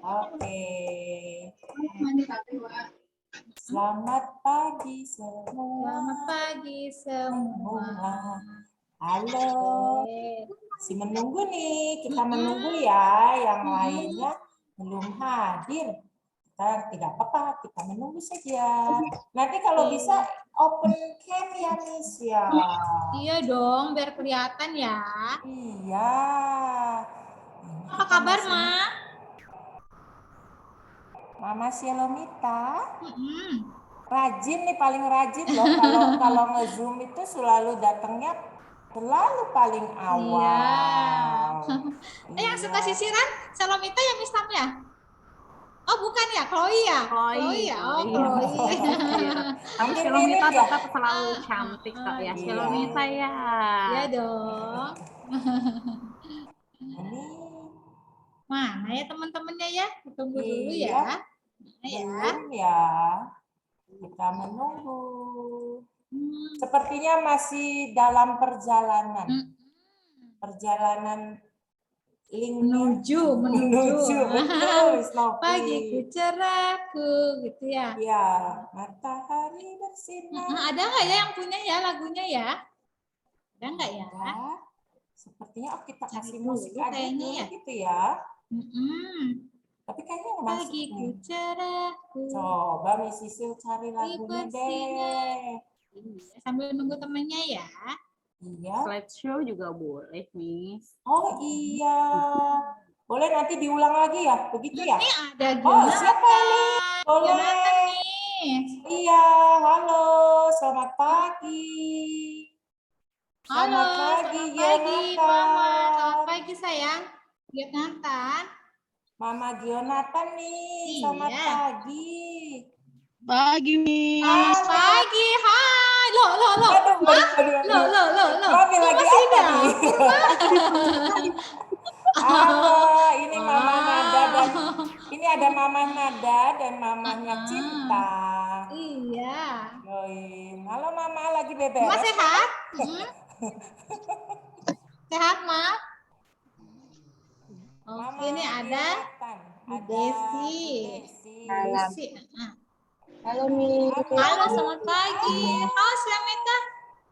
Oke. Selamat pagi semua. Selamat pagi semua. Halo. Si menunggu nih, kita menunggu ya. Yang lainnya belum hadir. Kita tidak apa-apa, kita menunggu saja. Nanti kalau bisa open cam ya, Miss ya. Iya dong, biar kelihatan ya. Iya. Apa kabar, Ma? Mama Shelomita. Rajin nih, paling rajin loh. Kalau nge-zoom itu selalu datangnya selalu paling awal. Iya. Yang suka sisiran, Shelomita ya, Miss Tam ya? Oh bukan ya, Chloe ya? Chloe ya? Oh Chloe. Kamu Shelomita tetap selalu cantik kok ya, Shelomita ya. Iya dong. Ini mana ya teman-temannya ya? Tunggu dulu ya. Belum ya. Kita menunggu. Sepertinya masih dalam perjalanan. Perjalanan menuju. Betul, pagiku cerahku gitu ya. Iya, matahari bersinar. Ada nggak ya yang punya ya lagunya ya? Ada nggak ya? Sepertinya kita kasih dulu musik aja kayaknya ya. Gitu ya. Tapi kayaknya nggak masuk pagiku nih. cerahku. Coba Miss Sisil cari lagunya deh. Sambil nunggu temennya ya. Iya. Slideshow juga boleh, Miss. Oh iya. Boleh nanti diulang lagi ya? Begitu ya? Ini ada Oh, siapa ini? Boleh. nih. Iya, halo. Selamat pagi. Halo, selamat pagi, Mama. Selamat pagi, sayang. Gionatan. Mama Gionatan nih. Selamat pagi. Pagi, Miss. Selamat pagi. Hai. Loh. Mami lagi apa nih? Ini Mama Nada dan ini ada Mama Nada dan mamanya Cinta. Iya. Halo Mama, lagi beberes. Mama sehat? Sehat, Ma? Oke, ini ada Desi. Halo, Mi. Halo, selamat pagi. Halo, Slamita.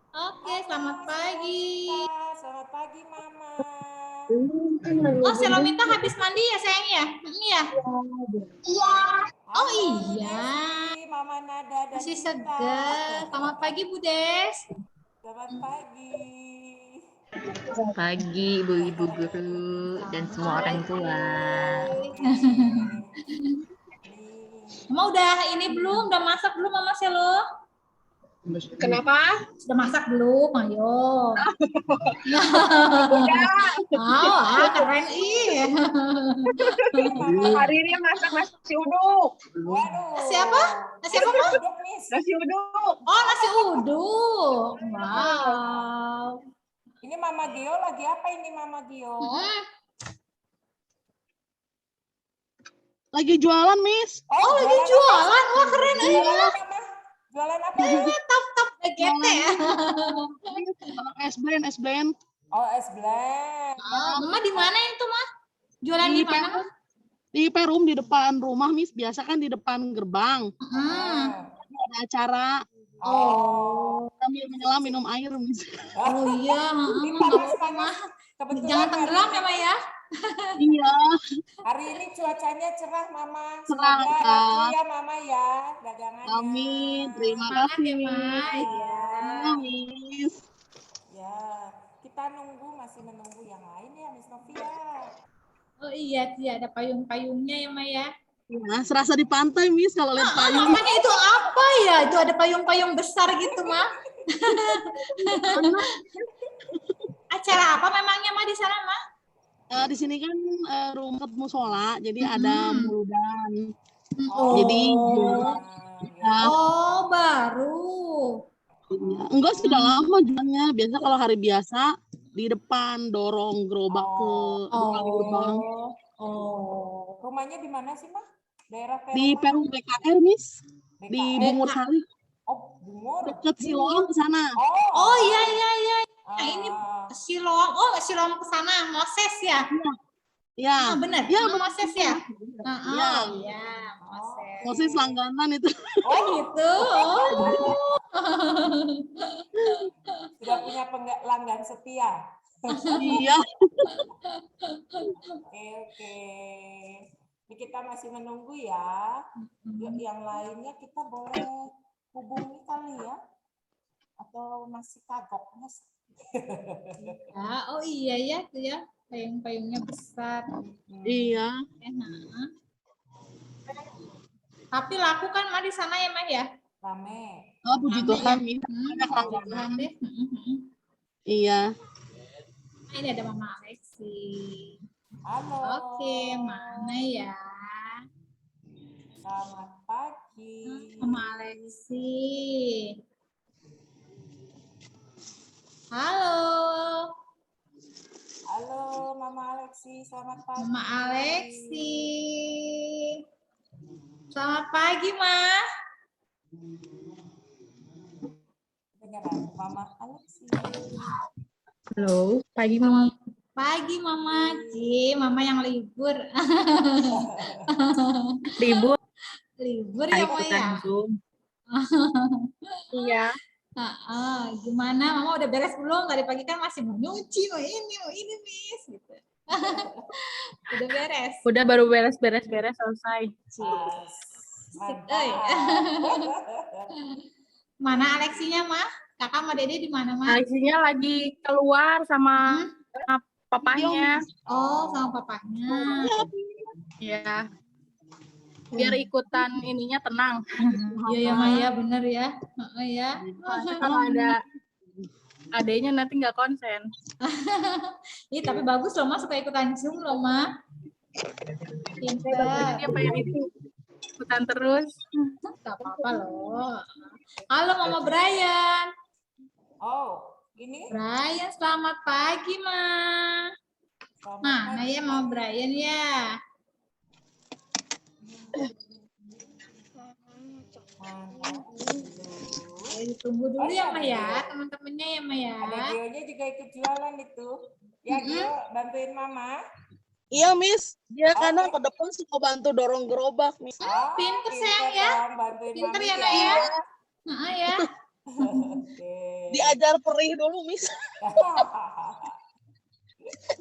Oke, selamat pagi. Selamat pagi, Mama. Oh, Shelomita habis mandi ya, sayang ya? Iya. Iya. Oh iya. Mama Nada dan masih segar. Selamat pagi, Bu Des. Selamat pagi. Pagi, Ibu-ibu guru dan semua orang tua. Mama udah ini belum? Udah masak belum, Mama Selo? Kenapa? Sudah masak belum? Ayo. Keren ih. Hari ini masak nasi uduk. Waduh. Siapa? Nasi apa, Ma? Nasi uduk. Oh, nasi uduk. Wow. Ini Mama Gio lagi apa ini Mama Gio? Lagi jualan, Miss. Oh, lagi jualan. Wah, keren aja. Jualan apa? Top GT ya. Es blend. Oh, es blend. Mama di mana itu, Ma? Jualan di mana, Ma? Di Perum, di depan rumah, Miss. Biasa kan di depan gerbang. Ada acara. Sambil menyelam minum air, Miss. Oh iya, jangan tenggelam ya, Ma ya. Iya. Hari ini cuacanya cerah, Mama. Cerah, Semoga laku ya, Mama ya, dagangannya. Amin. Terima kasih, Ma. Ya. Miss. Ya, kita masih menunggu yang lain ya, Miss Novia. Oh iya, ada payung-payungnya ya, Ma ya. Ya, serasa di pantai, Miss, kalau lihat payung. Makanya itu apa ya? Itu ada payung-payung besar gitu, Ma. Acara apa memangnya, Ma, di sana, Ma? Di sini kan rumah musola, jadi ada muludan. Jadi baru. Enggak, sudah lama jualnya. Biasa kalau hari biasa di depan dorong gerobak ke depan gerbang. Rumahnya di mana sih, Ma? Daerah Perum? Di Perum BKR, Miss. Di Bungur Sari. Oh, Bungur. Dekat Siloam ke sana. Oh iya. Nah, ini Siloam. Oh, Siloam ke sana, Moses ya? Ya, benar. ya, Mama Moses ya. Ya. Iya, Moses. Moses langganan itu. Oh gitu. Sudah punya pelanggan setia. Iya. Oke. Ini kita masih menunggu ya. Yuk, yang lainnya kita boleh hubungi kali ya. Atau masih kagok, Mas? Ya, oh iya ya tuh ya. Payung-payungnya besar. Iya. Tapi laku kan Mah di sana ya Mah ya? Rame. Oh, puji Rame Tuhan. ya? Banyak Puji langganan. Tuhan deh. Iya. Nah, ini ada Mama Alexi. Halo. Oke, mana ya? Selamat pagi. Mama Alexi. Halo. Halo, Mama Alexi. Selamat pagi. Mama Alexi. Selamat pagi, Ma. Dengaran, Mama Alexi. Halo, pagi Mama. Pagi, Mama. Mama yang libur. Libur, Libur ya, Ma ya? Zoom. Iya. Gimana? Mama udah beres belum? Tadi pagi kan masih mau nyuci, mau ini, Miss. Gitu. Udah beres. Udah baru beres-beres selesai. Mantap. Mana Alexinya, Ma? Kakak sama Dede di mana, Ma? Alexinya lagi keluar sama papanya. Oh, sama papanya. Ya. Biar ikutan ininya tenang. Iya ya, Ma ya, bener ya. Ya. Kalau ada adanya nanti nggak konsen. Iya, tapi bagus loh, Ma, suka ikutan Zoom loh, Ma. Pintar. Dia pengen ikutan terus. Gak apa-apa loh. Halo, Mama Brian. Oh, ini? Brian, selamat pagi, Ma. Mana ya Mama Brian ya? Tunggu dulu ya, Ma ya, teman-temannya ya, Ma ya. Ada Gio-nya juga ikut jualan itu. Ya, Gio, bantuin Mama. Iya, Miss. Dia kadang ke depan suka bantu dorong gerobak, Miss. Pinter sayang ya. Pinter ya, Nak ya. Nah, ya. Diajar perih dulu, Miss.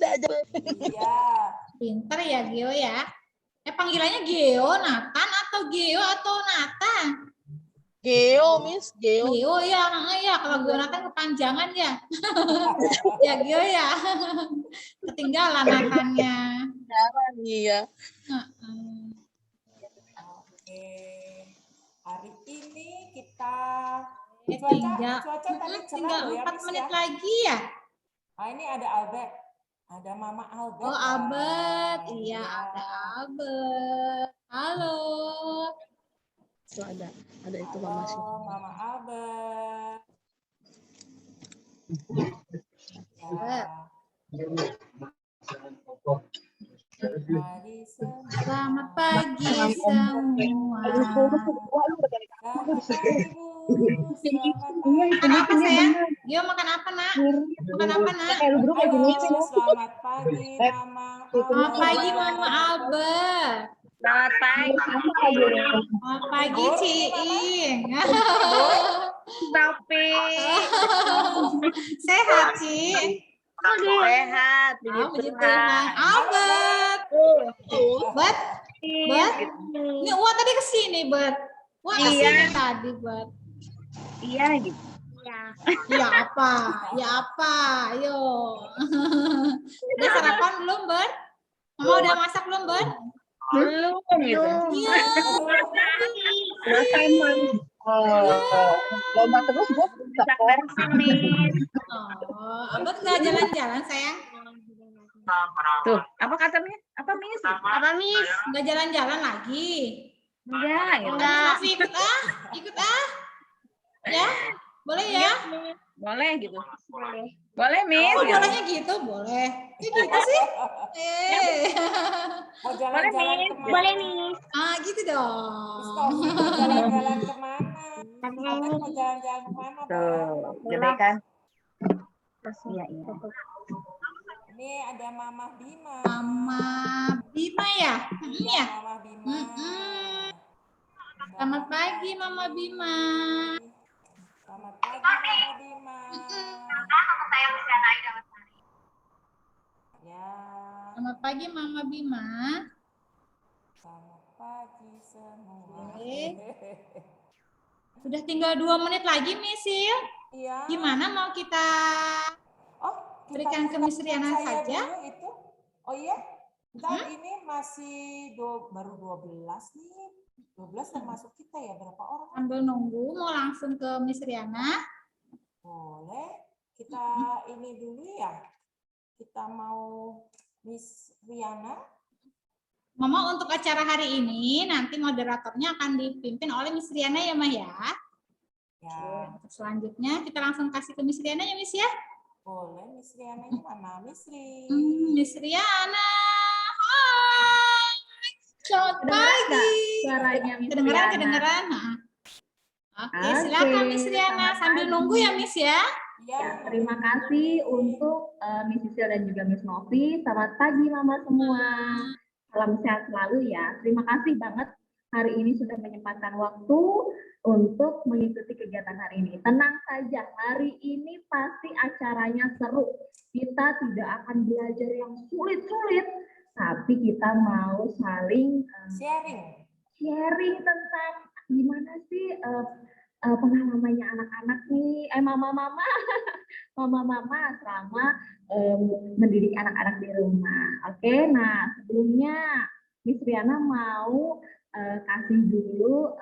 Diajar. Iya. Pinter ya, Gio ya. Panggilannya Gio, Nathan atau Gio atau Nathan? Geo, Miss. Geo. Gio ya, ya. Kalau Gio Nathan kepanjangan ya. Ya, Gio ya. Ketinggalan Nathannya. Iya. Oke. Hari ini kita Cuaca tadi tinggal cerah ya, 4 Miss menit ya. lagi ya. Ah, ini ada Albert. Ada Mama Albert. Oh, Albert. Iya, ada Albert. Halo. So, ada itu Halo, Mama sih. Mama Albert. Selamat pagi semua. Makan apa sayang? Gio makan apa nak? Makan apa nak? Selamat pagi Mama. Selamat pagi Mama Albert. Selamat pagi. Selamat pagi Ciing. Tapi Sehat Ci. sehat. Puji Tuhan. Albert. Bet. Ini Wah tadi kesini Bet. Wah kesini tadi Bet. Iya gitu. Ya apa? Ya apa? Ayo. Udah sarapan belum Bet? Mama udah masak belum Bet? Belum gitu. Iya. Lomba terus gue bisa Oh, Albert nggak jalan-jalan sayang? Tuh, apa kata Miss? Apa Miss? Apa Miss? Nggak jalan-jalan lagi? Enggak, gitu. Masih ikut ah. Ya, boleh ya? Boleh gitu. Boleh Miss. Oh, gitu. bolehnya gitu, boleh. Ya gitu sih. Mau jalan-jalan kemana? Boleh Miss. Gitu dong. Mau jalan-jalan kemana? Albert mau jalan-jalan kemana, Pak? Tuh, gede kan? Iya. Ini ada Mama Bima. Mama sini ya? Mama Bima. Selamat pagi Mama Bima. Selamat pagi Mama Bima. Ya. Selamat pagi Mama Bima. Selamat pagi semua. Oke. Sudah tinggal 2 menit lagi, Miss Sil. Iya. Gimana mau kita berikan ke Miss Riana saya saja? dulu itu. Oh iya? Bentar, ini masih baru 12 nih. 12 termasuk kita ya, berapa orang? Sambil nunggu, mau langsung ke Miss Riana. Boleh. Kita ini dulu ya. Kita mau Miss Riana. Mama untuk acara hari ini nanti moderatornya akan dipimpin oleh Miss Riana ya, Ma ya. Ya. Untuk selanjutnya kita langsung kasih ke Miss Riana ya, Miss ya. Boleh, Miss Riana ini mana? Miss Ri. Miss Riana. Hai. Selamat pagi. Suaranya Miss Kedengeran, Riana. kedengeran. Nah. Oke, Oke, silakan Miss Riana selamat sambil pagi. nunggu ya, Miss ya. Ya, terima kasih untuk Miss Sisil dan juga Miss Novi. Selamat pagi Mama semua. Salam sehat selalu ya. Terima kasih banget hari ini sudah menyempatkan waktu untuk mengikuti kegiatan hari ini. Tenang saja, hari ini pasti acaranya seru. Kita tidak akan belajar yang sulit-sulit, tapi kita mau saling sharing tentang gimana sih pengalamannya anak-anak nih, mama-mama selama mendidik anak-anak di rumah. Oke, nah sebelumnya Miss Riana mau kasih dulu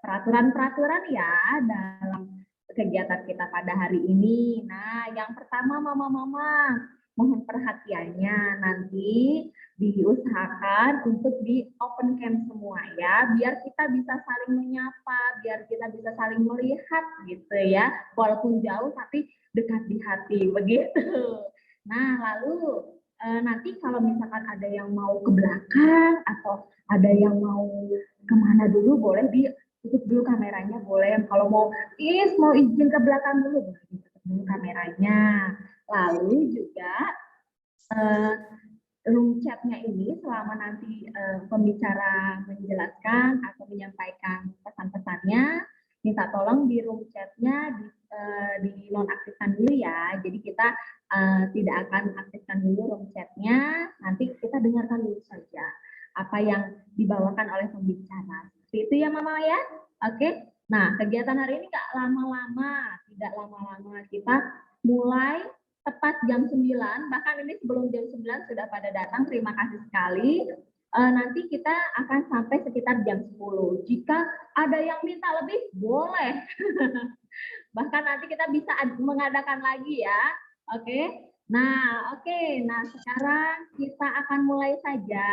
peraturan-peraturan ya dalam kegiatan kita pada hari ini. Nah, yang pertama mama-mama mohon perhatiannya, nanti diusahakan untuk di open cam semua ya, biar kita bisa saling menyapa, biar kita bisa saling melihat gitu ya, walaupun jauh tapi dekat di hati begitu. Nah, lalu nanti kalau misalkan ada yang mau ke belakang atau ada yang mau kemana dulu, boleh ditutup dulu kameranya, boleh. Kalau mau izin ke belakang dulu, boleh ditutup dulu kameranya. Lalu juga room chat-nya ini selama nanti pembicara menjelaskan atau menyampaikan pesan-pesannya, minta tolong di room chat-nya di nonaktifkan dulu ya. Jadi kita tidak akan aktifkan dulu room chat-nya, nanti kita dengarkan dulu saja apa yang dibawakan oleh pembicara. Seperti itu ya Mama ya. Oke. Nah, kegiatan hari ini tidak lama-lama. Kita mulai tepat jam 9, bahkan ini sebelum jam 9 sudah pada datang, terima kasih sekali. Nanti kita akan sampai sekitar jam 10. Jika ada yang minta lebih, boleh. Bahkan nanti kita bisa mengadakan lagi ya. Oke. Nah, Nah, sekarang kita akan mulai saja.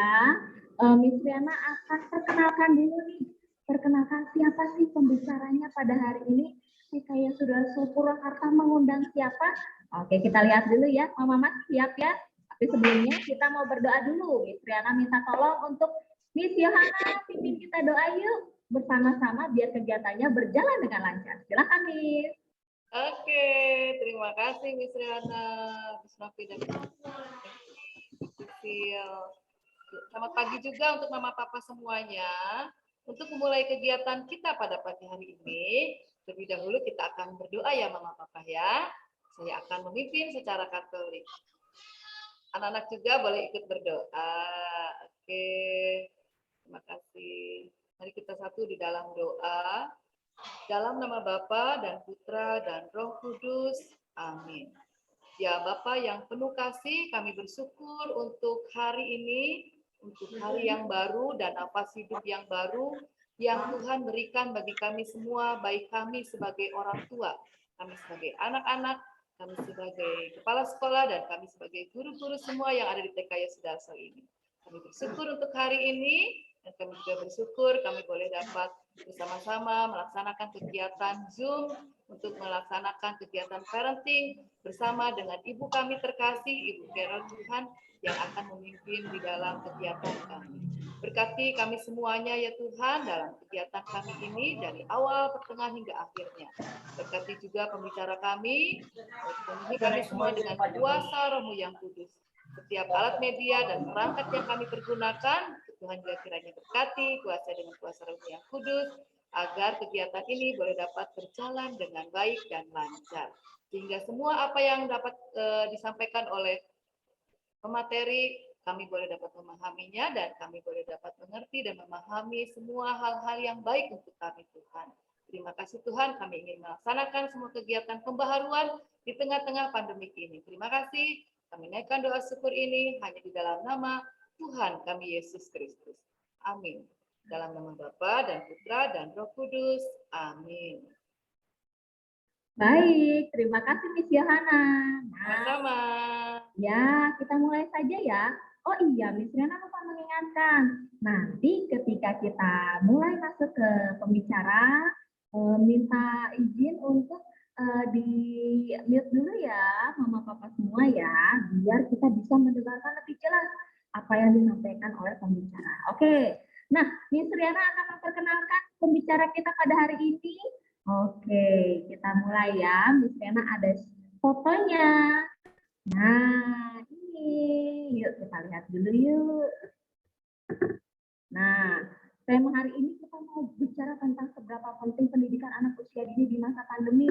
Miss Riana akan perkenalkan dulu nih. Perkenalkan siapa sih pembicaranya pada hari ini. Saya sudah Purwakarta mengundang siapa? Oke, kita lihat dulu ya. Mama siap ya? Tapi sebelumnya kita mau berdoa dulu. Miss Riana minta tolong untuk Miss Yohana, pimpin kita doa yuk. Bersama-sama biar kegiatannya berjalan dengan lancar. Silakan Miss. Oke, terima kasih Miss Riana, Miss Novi dan Miss Sisil. Selamat pagi juga untuk Mama Papa semuanya. Untuk memulai kegiatan kita pada pagi hari ini, lebih dahulu kita akan berdoa ya Mama Papa ya. Saya akan memimpin secara Katolik. Anak-anak juga boleh ikut berdoa. Oke, terima kasih. Mari kita satu di dalam doa. Dalam nama Bapa dan Putra dan Roh Kudus. Amin. Ya Bapa yang penuh kasih, kami bersyukur untuk hari ini, untuk hari yang baru dan nafas hidup yang baru yang Tuhan berikan bagi kami semua, baik kami sebagai orang tua, kami sebagai anak-anak, kami sebagai kepala sekolah, dan kami sebagai guru-guru semua yang ada di TK Yosudarso ini. Kami bersyukur untuk hari ini, dan kami juga bersyukur kami boleh dapat bersama-sama melaksanakan kegiatan Zoom untuk melaksanakan kegiatan parenting bersama dengan Ibu kami terkasih, Ibu Carol Tuhan, yang akan memimpin di dalam kegiatan kami. Berkati kami semuanya ya Tuhan dalam kegiatan kami ini dari awal, pertengahan hingga akhirnya. Berkati juga pembicara kami, penuhi kami semua dengan kuasa Roh-Mu yang kudus. Setiap alat media dan perangkat yang kami pergunakan Tuhan juga kiranya berkati, kuasa dengan kuasa Roh yang kudus, agar kegiatan ini boleh dapat berjalan dengan baik dan lancar. Sehingga semua apa yang dapat disampaikan oleh pemateri, kami boleh dapat memahaminya dan kami boleh dapat mengerti dan memahami semua hal-hal yang baik untuk kami, Tuhan. Terima kasih Tuhan, kami ingin melaksanakan semua kegiatan pembaharuan di tengah-tengah pandemik ini. Terima kasih, kami naikkan doa syukur ini hanya di dalam nama Tuhan kami Yesus Kristus. Amin. Dalam nama Bapa dan Putra dan Roh Kudus. Amin. Baik, terima kasih Miss Yohana. Sama-sama. Ya, kita mulai saja ya. Oh iya, Miss Riana lupa mengingatkan. Nanti ketika kita mulai masuk ke pembicara, minta izin untuk di mute dulu ya, Mama Papa semua ya, biar kita bisa mendengarkan lebih jelas apa yang disampaikan oleh pembicara. Oke, nah Miss Riana akan memperkenalkan pembicara kita pada hari ini. Oke, kita mulai ya. Miss Riana ada fotonya. Nah, ini. Yuk kita lihat dulu yuk. Nah, tema hari ini kita mau bicara tentang seberapa penting pendidikan anak usia dini di masa pandemi.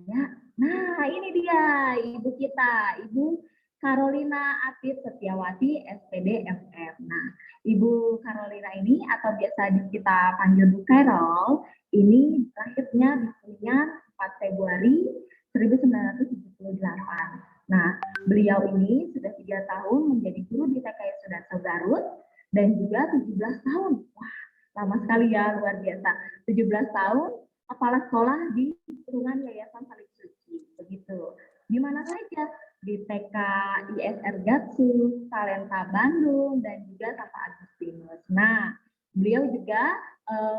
Ya, nah ini dia ibu kita, Ibu Carolina Atit Setiawati, SPD FF. Nah, Ibu Carolina ini atau biasa kita panggil Bu Carol, ini lahirnya di Kuningan 4 Februari 1978. Nah, beliau ini sudah 3 tahun menjadi guru di TK Sudarso Garut dan juga 17 tahun. Wah, lama sekali ya, luar biasa. 17 tahun kepala sekolah di lingkungan Yayasan Salib Suci. Begitu. Di mana saja? Di TK ISR Gatsu, Talenta Bandung, dan juga Santa Agustinus. Nah, beliau juga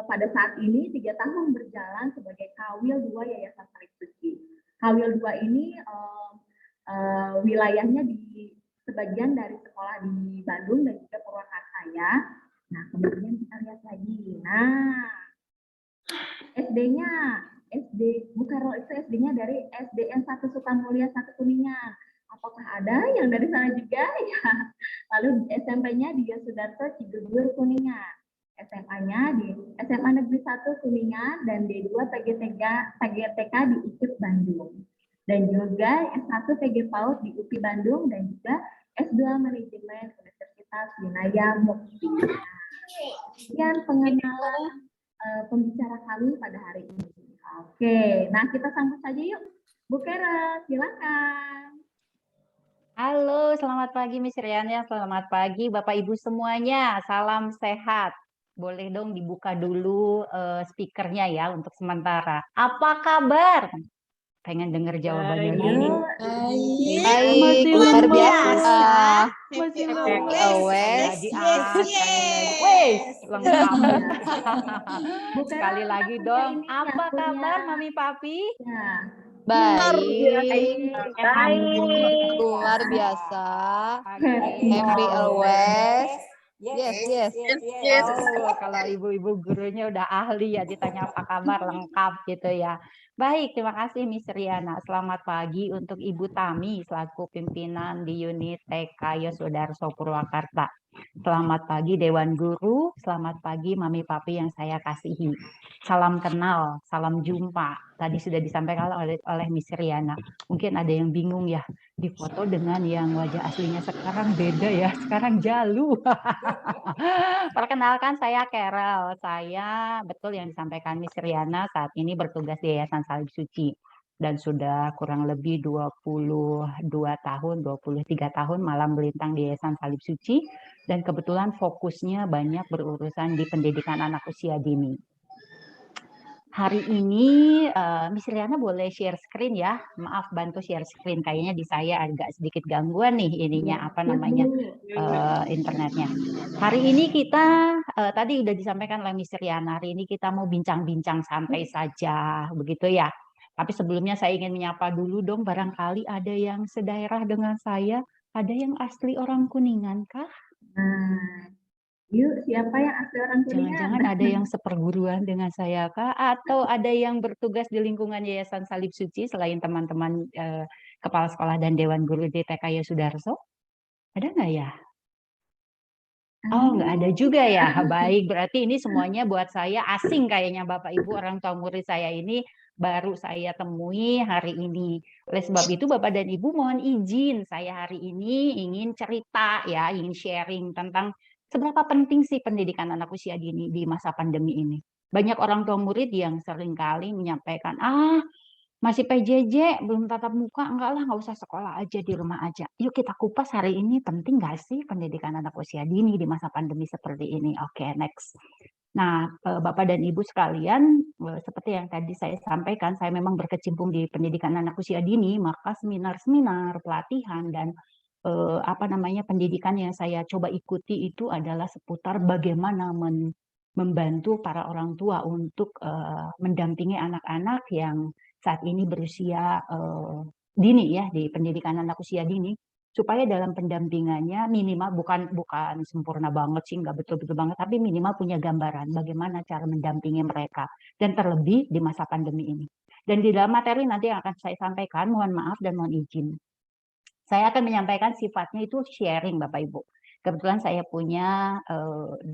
pada saat ini 3 tahun berjalan sebagai Kawil 2 Yayasan Salib Suci. Kawil 2 ini wilayahnya di sebagian dari sekolah di Bandung dan juga Purwakarta ya. Nah, kemudian kita lihat lagi. Nah, SD-nya, Bu Carol itu SD-nya dari SDN 1 Sukamulya 1 Kuningan. Apakah ada yang dari sana juga? Ya. Lalu SMP-nya di Sudarso Cigugur Kuningan. SMA-nya di SMA Negeri 1 Kuningan dan D2 PGTK di IKIP Bandung. Dan juga S1 PG PAUD di UPI Bandung dan juga S2 Manajemen Universitas Winaya Mukti. Sekian pengenalan pembicara kami pada hari ini. Oke, nah kita sambut saja yuk. Bu Kera, silakan. Halo, selamat pagi Miss Riana, selamat pagi Bapak Ibu semuanya, salam sehat. Boleh dong dibuka dulu speakernya ya untuk sementara. Apa kabar? Pengen denger jawabannya dulu. Baik, luar biasa. Masih Always. Lengkap. Sekali lagi dong, apa kabar Mami Papi? Ya. Baik, luar biasa. Happy always. Yes. Oh, kalau ibu-ibu gurunya udah ahli ya ditanya apa kabar lengkap gitu ya. Baik, terima kasih Miss Riana. Selamat pagi untuk Ibu Tami selaku pimpinan di unit TK Yosudarso Purwakarta. Selamat pagi Dewan Guru, selamat pagi Mami Papi yang saya kasihi. Salam kenal, salam jumpa. Tadi sudah disampaikan oleh Miss Riana. Mungkin ada yang bingung ya, di foto dengan yang wajah aslinya sekarang beda ya, sekarang jalu. Perkenalkan saya Carol, saya betul yang disampaikan Miss Riana saat ini bertugas di Yayasan Salib Suci. Dan sudah kurang lebih 22 tahun, 23 tahun malam melintang di Yayasan Salib Suci. Dan kebetulan fokusnya banyak berurusan di pendidikan anak usia dini. Hari ini Miss Riana boleh share screen ya. Maaf bantu share screen. Kayaknya di saya agak sedikit gangguan nih ininya apa namanya internetnya. Hari ini kita tadi udah disampaikan oleh Miss Riana. Hari ini kita mau bincang-bincang santai saja begitu ya. Tapi sebelumnya saya ingin menyapa dulu dong. Barangkali ada yang sedaerah dengan saya. Ada yang asli orang Kuningan kah? Nah, yuk siapa yang asli orang Kuningan? Jangan-jangan ada yang seperguruan dengan saya kah? Atau ada yang bertugas di lingkungan Yayasan Salib Suci selain teman-teman kepala sekolah dan dewan guru di TK Yosudarso? Ada nggak ya? Oh, nggak ada juga ya. Baik, berarti ini semuanya buat saya asing kayaknya Bapak Ibu, orang tua murid saya ini baru saya temui hari ini. Oleh sebab itu Bapak dan Ibu mohon izin saya hari ini ingin cerita ya, ingin sharing tentang seberapa penting sih pendidikan anak usia dini di masa pandemi ini. Banyak orang tua murid yang seringkali menyampaikan, masih PJJ, belum tatap muka, enggak lah, nggak usah sekolah aja, di rumah aja. Yuk kita kupas hari ini, penting nggak sih pendidikan anak usia dini di masa pandemi seperti ini? Oke, next. Nah, Bapak dan Ibu sekalian, seperti yang tadi saya sampaikan, saya memang berkecimpung di pendidikan anak usia dini, maka seminar-seminar, pelatihan, dan pendidikan yang saya coba ikuti itu adalah seputar bagaimana membantu para orang tua untuk mendampingi anak-anak yang saat ini berusia dini ya, di pendidikan anak usia dini, supaya dalam pendampingannya minimal bukan sempurna banget sih, nggak betul-betul banget, tapi minimal punya gambaran bagaimana cara mendampingi mereka, dan terlebih di masa pandemi ini. Dan di dalam materi nanti yang akan saya sampaikan, mohon maaf dan mohon izin, saya akan menyampaikan sifatnya itu sharing Bapak Ibu. Kebetulan saya punya 2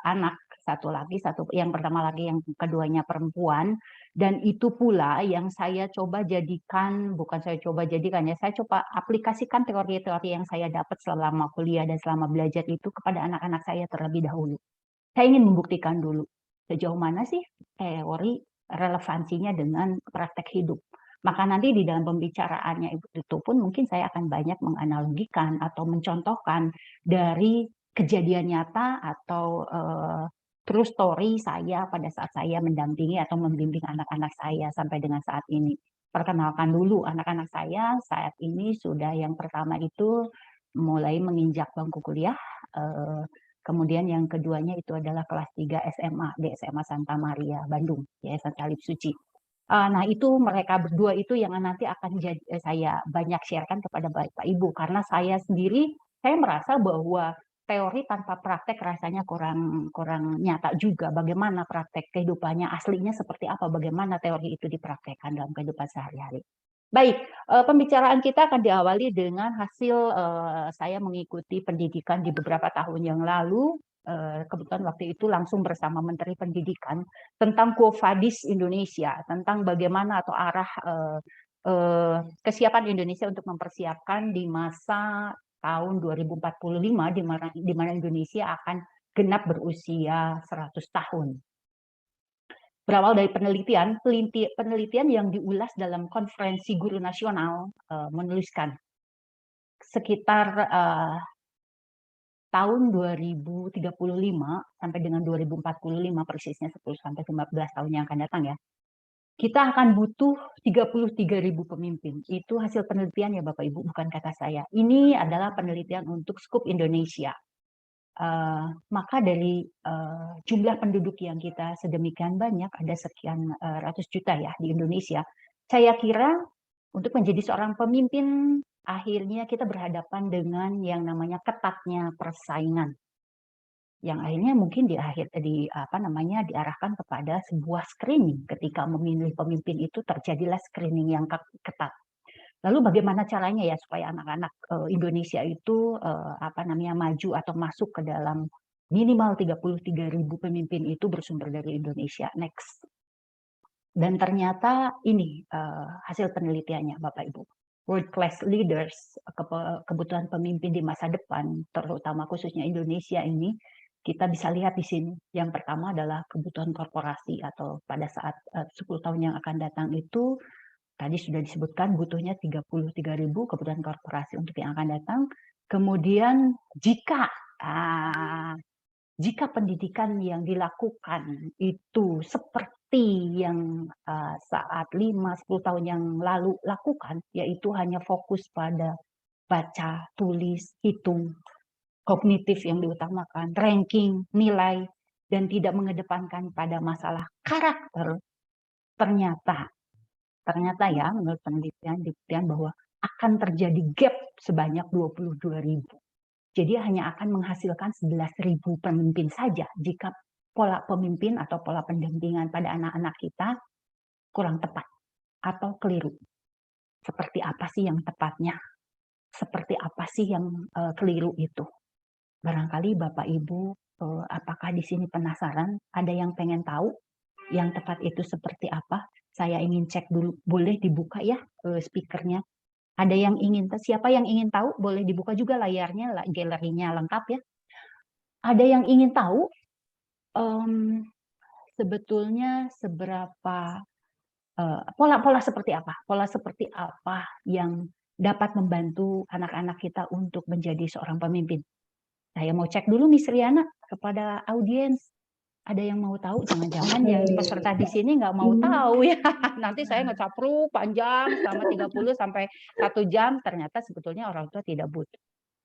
anak, satu laki, yang pertama laki, yang keduanya perempuan, dan itu pula yang saya coba jadikan, bukan saya coba jadikan ya, saya coba aplikasikan teori-teori yang saya dapat selama kuliah dan selama belajar itu kepada anak-anak saya terlebih dahulu. Saya ingin membuktikan dulu sejauh mana sih teori relevansinya dengan praktek hidup. Maka nanti di dalam pembicaraannya itu pun mungkin saya akan banyak menganalogikan atau mencontohkan dari kejadian nyata atau true story saya pada saat saya mendampingi atau membimbing anak-anak saya sampai dengan saat ini. Perkenalkan dulu, anak-anak saya saat ini sudah yang pertama itu mulai menginjak bangku kuliah, kemudian yang keduanya itu adalah kelas 3 SMA di SMA Santa Maria, Bandung, Yayasan Salib Suci. Nah, itu mereka berdua itu yang nanti akan saya banyak sharekan kepada Bapak Ibu, karena saya sendiri, saya merasa bahwa teori tanpa praktek rasanya kurang nyata juga. Bagaimana praktek kehidupannya aslinya seperti apa, bagaimana teori itu dipraktekkan dalam kehidupan sehari-hari. Baik, pembicaraan kita akan diawali dengan hasil saya mengikuti pendidikan di beberapa tahun yang lalu. Kebetulan waktu itu langsung bersama Menteri Pendidikan tentang Quo-Vadis Indonesia, tentang bagaimana atau arah kesiapan Indonesia untuk mempersiapkan di masa tahun 2045 di mana Indonesia akan genap berusia 100 tahun. Berawal dari penelitian yang diulas dalam Konferensi Guru Nasional, menuliskan sekitar tahun 2035 sampai dengan 2045 persisnya 10 sampai 15 tahun yang akan datang ya. Kita akan butuh 33.000 pemimpin. Itu hasil penelitian ya Bapak Ibu, bukan kata saya. Ini adalah penelitian untuk skup Indonesia. Maka dari jumlah penduduk yang kita sedemikian banyak, ada sekian ratus juta ya di Indonesia, saya kira untuk menjadi seorang pemimpin akhirnya kita berhadapan dengan yang namanya ketatnya persaingan, yang akhirnya mungkin diarahkan kepada sebuah screening. Ketika memilih pemimpin itu terjadilah screening yang ketat. Lalu bagaimana caranya ya supaya anak-anak Indonesia itu maju atau masuk ke dalam minimal 33.000 pemimpin itu bersumber dari Indonesia. Next. Dan ternyata ini hasil penelitiannya Bapak Ibu. World class leaders, kebutuhan pemimpin di masa depan, terutama khususnya Indonesia ini, kita bisa lihat di sini. Yang pertama adalah kebutuhan korporasi, atau pada saat 10 tahun yang akan datang itu, tadi sudah disebutkan butuhnya 33.000 kebutuhan korporasi untuk yang akan datang. Kemudian jika pendidikan yang dilakukan itu seperti yang saat 5-10 tahun yang lalu lakukan, yaitu hanya fokus pada baca, tulis, hitung, kognitif yang diutamakan, ranking, nilai, dan tidak mengedepankan pada masalah karakter, ternyata ya menurut penelitian bahwa akan terjadi gap sebanyak 22.000. Jadi hanya akan menghasilkan 11.000 pemimpin saja jika pola pemimpin atau pola pendampingan pada anak-anak kita kurang tepat atau keliru. Seperti apa sih yang tepatnya? Seperti apa sih yang keliru itu? Barangkali Bapak Ibu, apakah di sini penasaran? Ada yang pengen tahu yang tepat itu seperti apa? Saya ingin cek dulu, boleh dibuka ya speakernya. Ada yang ingin, siapa yang ingin tahu? Boleh dibuka juga layarnya, galerinya lengkap ya. Ada yang ingin tahu sebetulnya seberapa pola seperti apa? Pola seperti apa yang dapat membantu anak-anak kita untuk menjadi seorang pemimpin? Saya mau cek dulu Miss Riana kepada audiens. Ada yang mau tahu? Jangan-jangan yang peserta di sini nggak mau tahu ya. Nanti saya ngecapruk panjang selama 30 sampai 1 jam. Ternyata sebetulnya orang tua tidak butuh.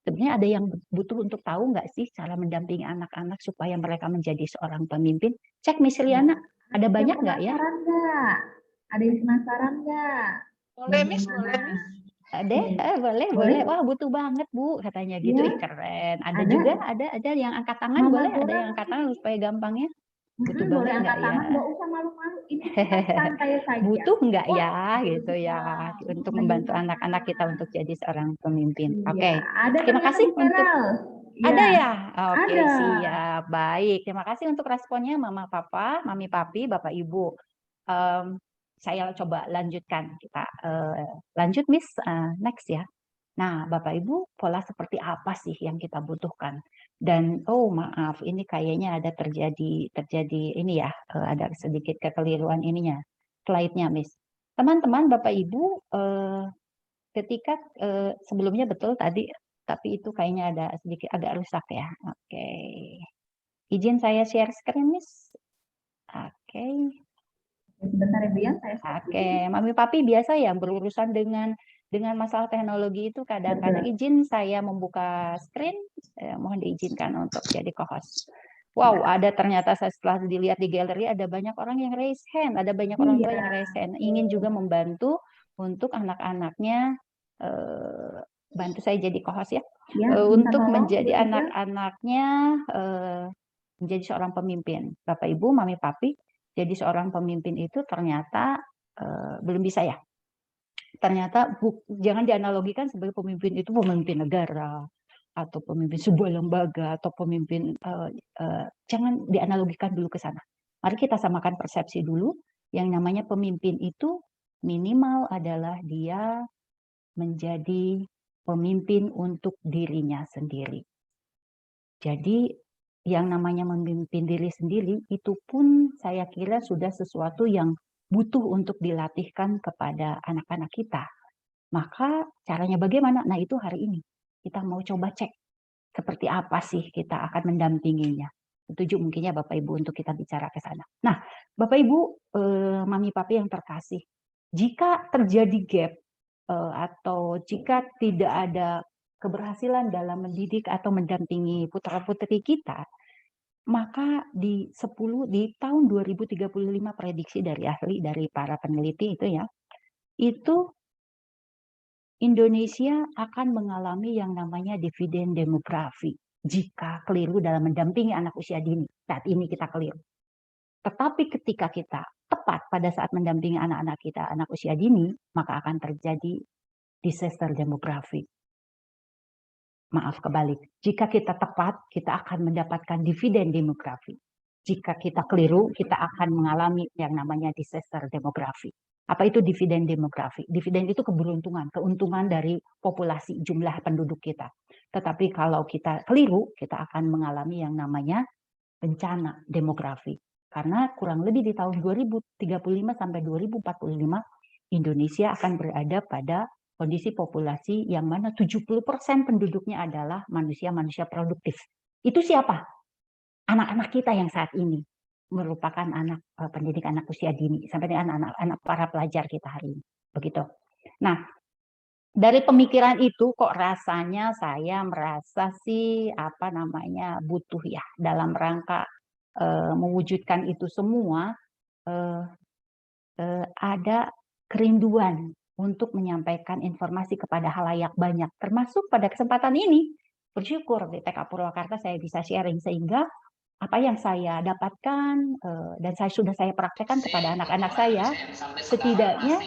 Sebenarnya ada yang butuh untuk tahu nggak sih cara mendampingi anak-anak supaya mereka menjadi seorang pemimpin? Cek Miss Riana, ada banyak nggak ya? Penasaran nggak? Ada yang penasaran nggak? Boleh, Miss, boleh, Miss. Ada, boleh. Wah, butuh banget, Bu, katanya gitu. Iya. Ih, keren. Ada Ada. juga, ada yang angkat tangan, Mama boleh? Ada Dora yang angkat tangan supaya gampangnya. Butuh boleh banget nggak angkat ya? tangan, nggak usah malu-malu. Ini kita santai saja. Butuh nggak Wah, ya, gitu ya, untuk membantu anak-anak kita untuk jadi seorang pemimpin. Iya, Oke, ada terima ternyata kasih di untuk channel. ada Iya, ya. Oke, ada. siap, baik. Terima kasih untuk responnya, Mama, Papa, Mami, Papi, Bapak, Ibu. Saya coba lanjutkan. Kita lanjut, Miss. Next ya. Nah, Bapak Ibu, pola seperti apa sih yang kita butuhkan? Dan oh maaf, ini kayaknya ada terjadi ini ya, ada sedikit kekeliruan ininya. Slide-nya, Miss. Teman-teman, Bapak Ibu, ketika sebelumnya betul tadi, tapi itu kayaknya ada sedikit agak rusak ya. Oke. Izin saya share screen, Miss. Oke. Sebentar Ibu ya, saya Oke, Mami Papi biasa ya berurusan dengan masalah teknologi itu kadang-kadang izin saya membuka screen, mohon diizinkan untuk jadi co-host. Wow, ada ternyata saya setelah dilihat di galeri ada banyak orang yang raise hand, ada banyak orang tua yang raise hand, ingin juga membantu untuk anak-anaknya, bantu saya jadi co-host ya, untuk menjadi anak-anaknya menjadi seorang pemimpin. Bapak Ibu, Mami Papi, jadi seorang pemimpin itu ternyata belum bisa ya. Ternyata jangan dianalogikan sebagai pemimpin itu pemimpin negara atau pemimpin sebuah lembaga atau pemimpin, jangan dianalogikan dulu ke sana. Mari kita samakan persepsi dulu. Yang namanya pemimpin itu minimal adalah dia menjadi pemimpin untuk dirinya sendiri. Jadi yang namanya memimpin diri sendiri itu pun saya kira sudah sesuatu yang butuh untuk dilatihkan kepada anak-anak kita. Maka caranya bagaimana? Nah itu hari ini kita mau coba cek seperti apa sih kita akan mendampinginya. Setuju mungkinnya Bapak Ibu untuk kita bicara ke sana. Nah Bapak Ibu, Mami Papi yang terkasih, jika terjadi gap atau jika tidak ada keberhasilan dalam mendidik atau mendampingi putra-putri kita, maka di tahun 2035 prediksi dari ahli, dari para peneliti itu ya, itu Indonesia akan mengalami yang namanya dividen demografi jika keliru dalam mendampingi anak usia dini. Saat ini kita keliru. Tetapi ketika kita tepat pada saat mendampingi anak-anak kita, anak usia dini, maka akan terjadi disaster demografi. Maaf kebalik, jika kita tepat, kita akan mendapatkan dividen demografi. Jika kita keliru, kita akan mengalami yang namanya disaster demografi. Apa itu dividen demografi? Dividen itu keberuntungan, keuntungan dari populasi, jumlah penduduk kita. Tetapi kalau kita keliru, kita akan mengalami yang namanya bencana demografi. Karena kurang lebih di tahun 2035 sampai 2045, Indonesia akan berada pada kondisi populasi yang mana 70% penduduknya adalah manusia-manusia produktif. Itu siapa? Anak-anak kita yang saat ini merupakan anak pendidik anak usia dini sampai dengan anak-anak para pelajar kita hari ini. Begitu. Nah, dari pemikiran itu kok rasanya saya merasa sih butuh ya dalam rangka mewujudkan itu semua ada kerinduan untuk menyampaikan informasi kepada halayak banyak, termasuk pada kesempatan ini. Bersyukur di TK Purwakarta saya bisa sharing, sehingga apa yang saya dapatkan dan sudah saya praktekkan kepada anak-anak saya, setidaknya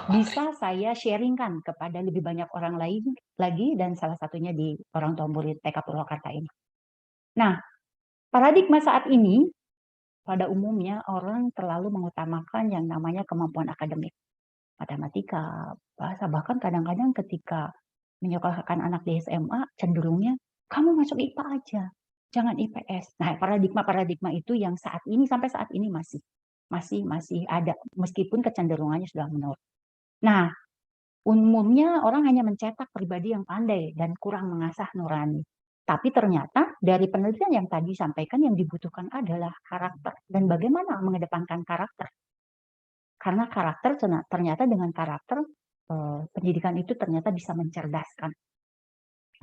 bisa saya sharingkan kepada lebih banyak orang lain lagi, dan salah satunya di orang tua murid TK Purwakarta ini. Nah, paradigma saat ini pada umumnya orang terlalu mengutamakan yang namanya kemampuan akademik. Matematika, bahasa, bahkan kadang-kadang ketika menyekolahkan anak di SMA cenderungnya kamu masuk IPA aja, jangan IPS. Nah, paradigma itu yang saat ini sampai saat ini masih ada meskipun kecenderungannya sudah menurun. Nah, umumnya orang hanya mencetak pribadi yang pandai dan kurang mengasah nurani. Tapi ternyata dari penelitian yang tadi sampaikan yang dibutuhkan adalah karakter dan bagaimana mengedepankan karakter. Karena karakter ternyata dengan karakter pendidikan itu ternyata bisa mencerdaskan.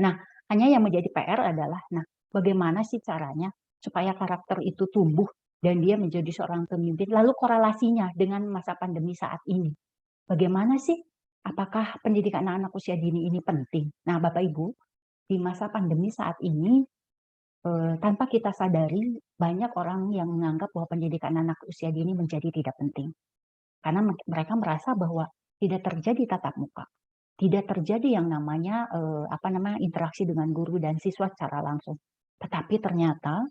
Nah, hanya yang menjadi PR adalah, bagaimana sih caranya supaya karakter itu tumbuh dan dia menjadi seorang pemimpin, lalu korelasinya dengan masa pandemi saat ini. Bagaimana sih? Apakah pendidikan anak-anak usia dini ini penting? Nah, Bapak Ibu, di masa pandemi saat ini, tanpa kita sadari, banyak orang yang menganggap bahwa pendidikan anak usia dini menjadi tidak penting. Karena mereka merasa bahwa tidak terjadi tatap muka, tidak terjadi yang namanya interaksi dengan guru dan siswa secara langsung. Tetapi ternyata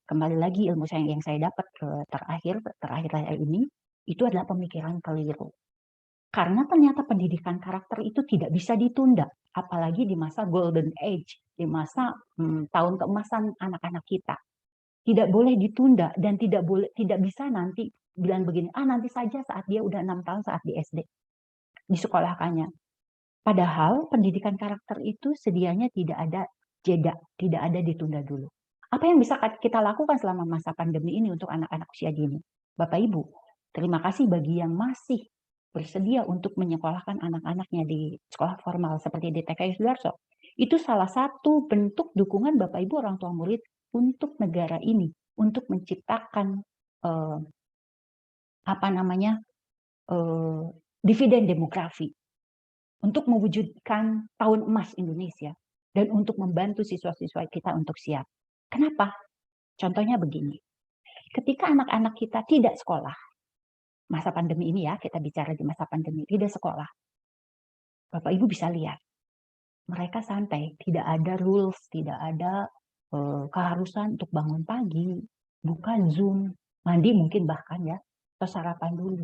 kembali lagi ilmu yang saya dapat terakhir ini itu adalah pemikiran keliru. Karena ternyata pendidikan karakter itu tidak bisa ditunda, apalagi di masa golden age, di masa tahun keemasan anak-anak kita. Tidak boleh ditunda dan tidak bisa nanti bilang begini, nanti saja saat dia udah 6 tahun saat di SD disekolahkannya. Padahal pendidikan karakter itu sedianya tidak ada jeda, tidak ada ditunda dulu. Apa yang bisa kita lakukan selama masa pandemi ini untuk anak-anak usia dini? Bapak Ibu, terima kasih bagi yang masih bersedia untuk menyekolahkan anak-anaknya di sekolah formal seperti di TKI Sudarso. Itu salah satu bentuk dukungan Bapak Ibu orang tua murid untuk negara ini, untuk menciptakan dividen demografi, untuk mewujudkan tahun emas Indonesia, dan untuk membantu siswa-siswa kita untuk siap. Kenapa? Contohnya begini, ketika anak-anak kita tidak sekolah, masa pandemi ini ya, kita bicara di masa pandemi, tidak sekolah, Bapak Ibu bisa lihat, mereka santai, tidak ada rules, tidak ada keharusan untuk bangun pagi, buka Zoom, mandi mungkin bahkan ya, atau sarapan dulu.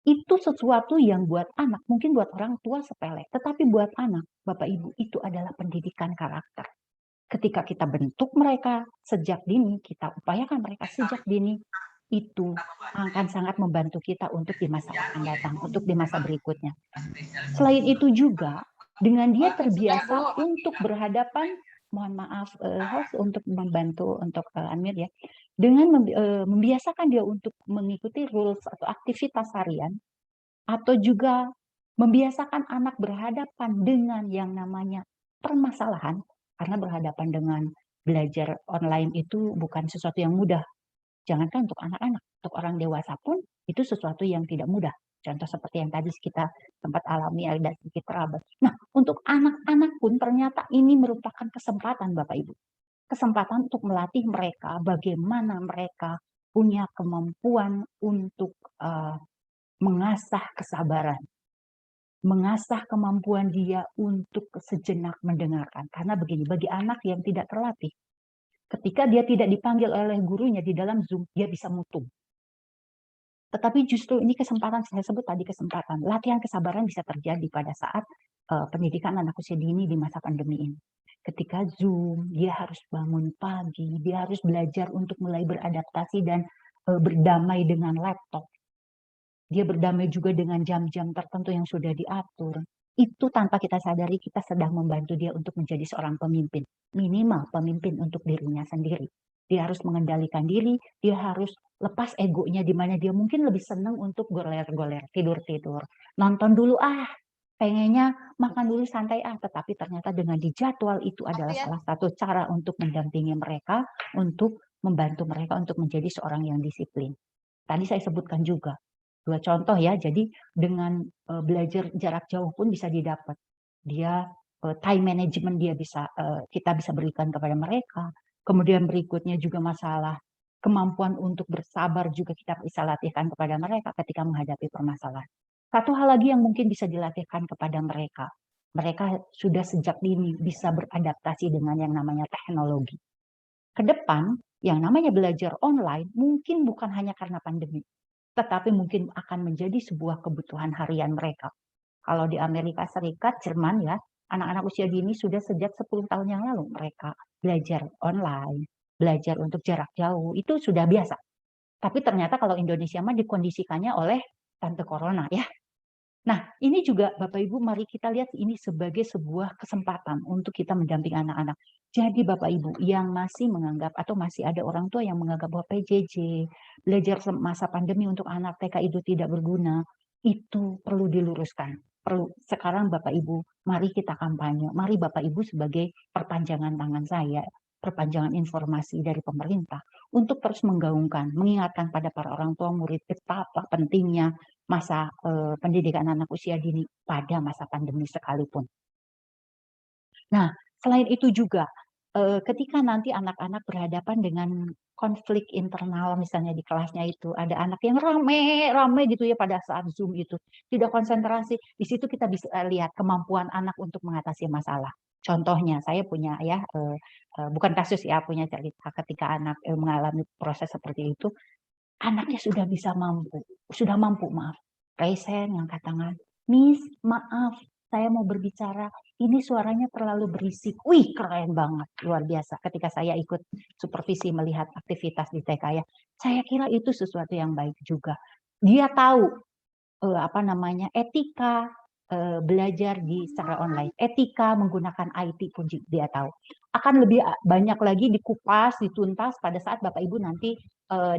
Itu sesuatu yang buat anak, mungkin buat orang tua sepele, tetapi buat anak, Bapak Ibu, itu adalah pendidikan karakter. Ketika kita bentuk mereka sejak dini, kita upayakan mereka sejak dini, itu akan sangat membantu kita untuk di masa akan datang, untuk di masa berikutnya. Selain itu juga, dengan dia terbiasa untuk berhadapan, mohon maaf, host untuk membantu untuk Amir ya, dengan membiasakan dia untuk mengikuti rules atau aktivitas harian, atau juga membiasakan anak berhadapan dengan yang namanya permasalahan, karena berhadapan dengan belajar online itu bukan sesuatu yang mudah. Jangankan untuk anak-anak, untuk orang dewasa pun itu sesuatu yang tidak mudah. Contoh seperti yang tadi kita sempat alami ada sedikit terabas. Nah, untuk anak-anak pun ternyata ini merupakan kesempatan Bapak Ibu. Kesempatan untuk melatih mereka bagaimana mereka punya kemampuan untuk mengasah kesabaran. Mengasah kemampuan dia untuk sejenak mendengarkan. Karena begini, bagi anak yang tidak terlatih, ketika dia tidak dipanggil oleh gurunya di dalam Zoom, dia bisa mutung. Tetapi justru ini kesempatan, saya sebut tadi kesempatan, latihan kesabaran bisa terjadi pada saat pendidikan anak usia dini di masa pandemi ini. Ketika Zoom, dia harus bangun pagi, dia harus belajar untuk mulai beradaptasi dan berdamai dengan laptop. Dia berdamai juga dengan jam-jam tertentu yang sudah diatur. Itu tanpa kita sadari kita sedang membantu dia untuk menjadi seorang pemimpin. Minimal pemimpin untuk dirinya sendiri. Dia harus mengendalikan diri, dia harus lepas egonya di mana dia mungkin lebih senang untuk goler-goler, tidur-tidur. Nonton dulu pengennya makan dulu santai tetapi ternyata dengan dijadwal itu adalah salah satu cara untuk mendampingi mereka, untuk membantu mereka untuk menjadi seorang yang disiplin. Tadi saya sebutkan juga 2 contoh ya, jadi dengan belajar jarak jauh pun bisa didapat. Dia time management dia bisa kita bisa berikan kepada mereka. Kemudian berikutnya juga masalah kemampuan untuk bersabar juga kita bisa latihkan kepada mereka ketika menghadapi permasalahan. Satu hal lagi yang mungkin bisa dilatihkan kepada mereka, mereka sudah sejak dini bisa beradaptasi dengan yang namanya teknologi. ke depan yang namanya belajar online mungkin bukan hanya karena pandemi, tetapi mungkin akan menjadi sebuah kebutuhan harian mereka. Kalau di Amerika Serikat, Jerman ya, anak-anak usia dini sudah sejak 10 tahun yang lalu mereka belajar online, belajar untuk jarak jauh, itu sudah biasa. Tapi ternyata kalau Indonesia mah dikondisikannya oleh tante corona ya. Nah, ini juga Bapak Ibu mari kita lihat ini sebagai sebuah kesempatan untuk kita mendampingi anak-anak. Jadi Bapak Ibu yang masih menganggap atau masih ada orang tua yang menganggap bahwa PJJ, belajar masa pandemi untuk anak TK itu tidak berguna, itu perlu diluruskan. Perlu sekarang Bapak Ibu, mari kita kampanye. Mari Bapak Ibu sebagai perpanjangan tangan saya, perpanjangan informasi dari pemerintah untuk terus menggaungkan, mengingatkan pada para orang tua murid betapa pentingnya masa pendidikan anak usia dini pada masa pandemi sekalipun. Nah, selain itu juga ketika nanti anak-anak berhadapan dengan konflik internal misalnya di kelasnya itu ada anak yang rame gitu ya pada saat Zoom itu tidak konsentrasi, di situ kita bisa lihat kemampuan anak untuk mengatasi masalah. Contohnya saya punya ya bukan kasus ya, punya cerita ketika anak mengalami proses seperti itu, anaknya sudah mampu maaf, raise hand, angkat tangan, Miss maaf saya mau berbicara, ini suaranya terlalu berisik. Wih keren banget, luar biasa. Ketika saya ikut supervisi melihat aktivitas di TK ya, saya kira itu sesuatu yang baik juga. Dia tahu etika belajar secara online, etika menggunakan IT pun dia tahu. Akan lebih banyak lagi dikupas, dituntas pada saat Bapak Ibu nanti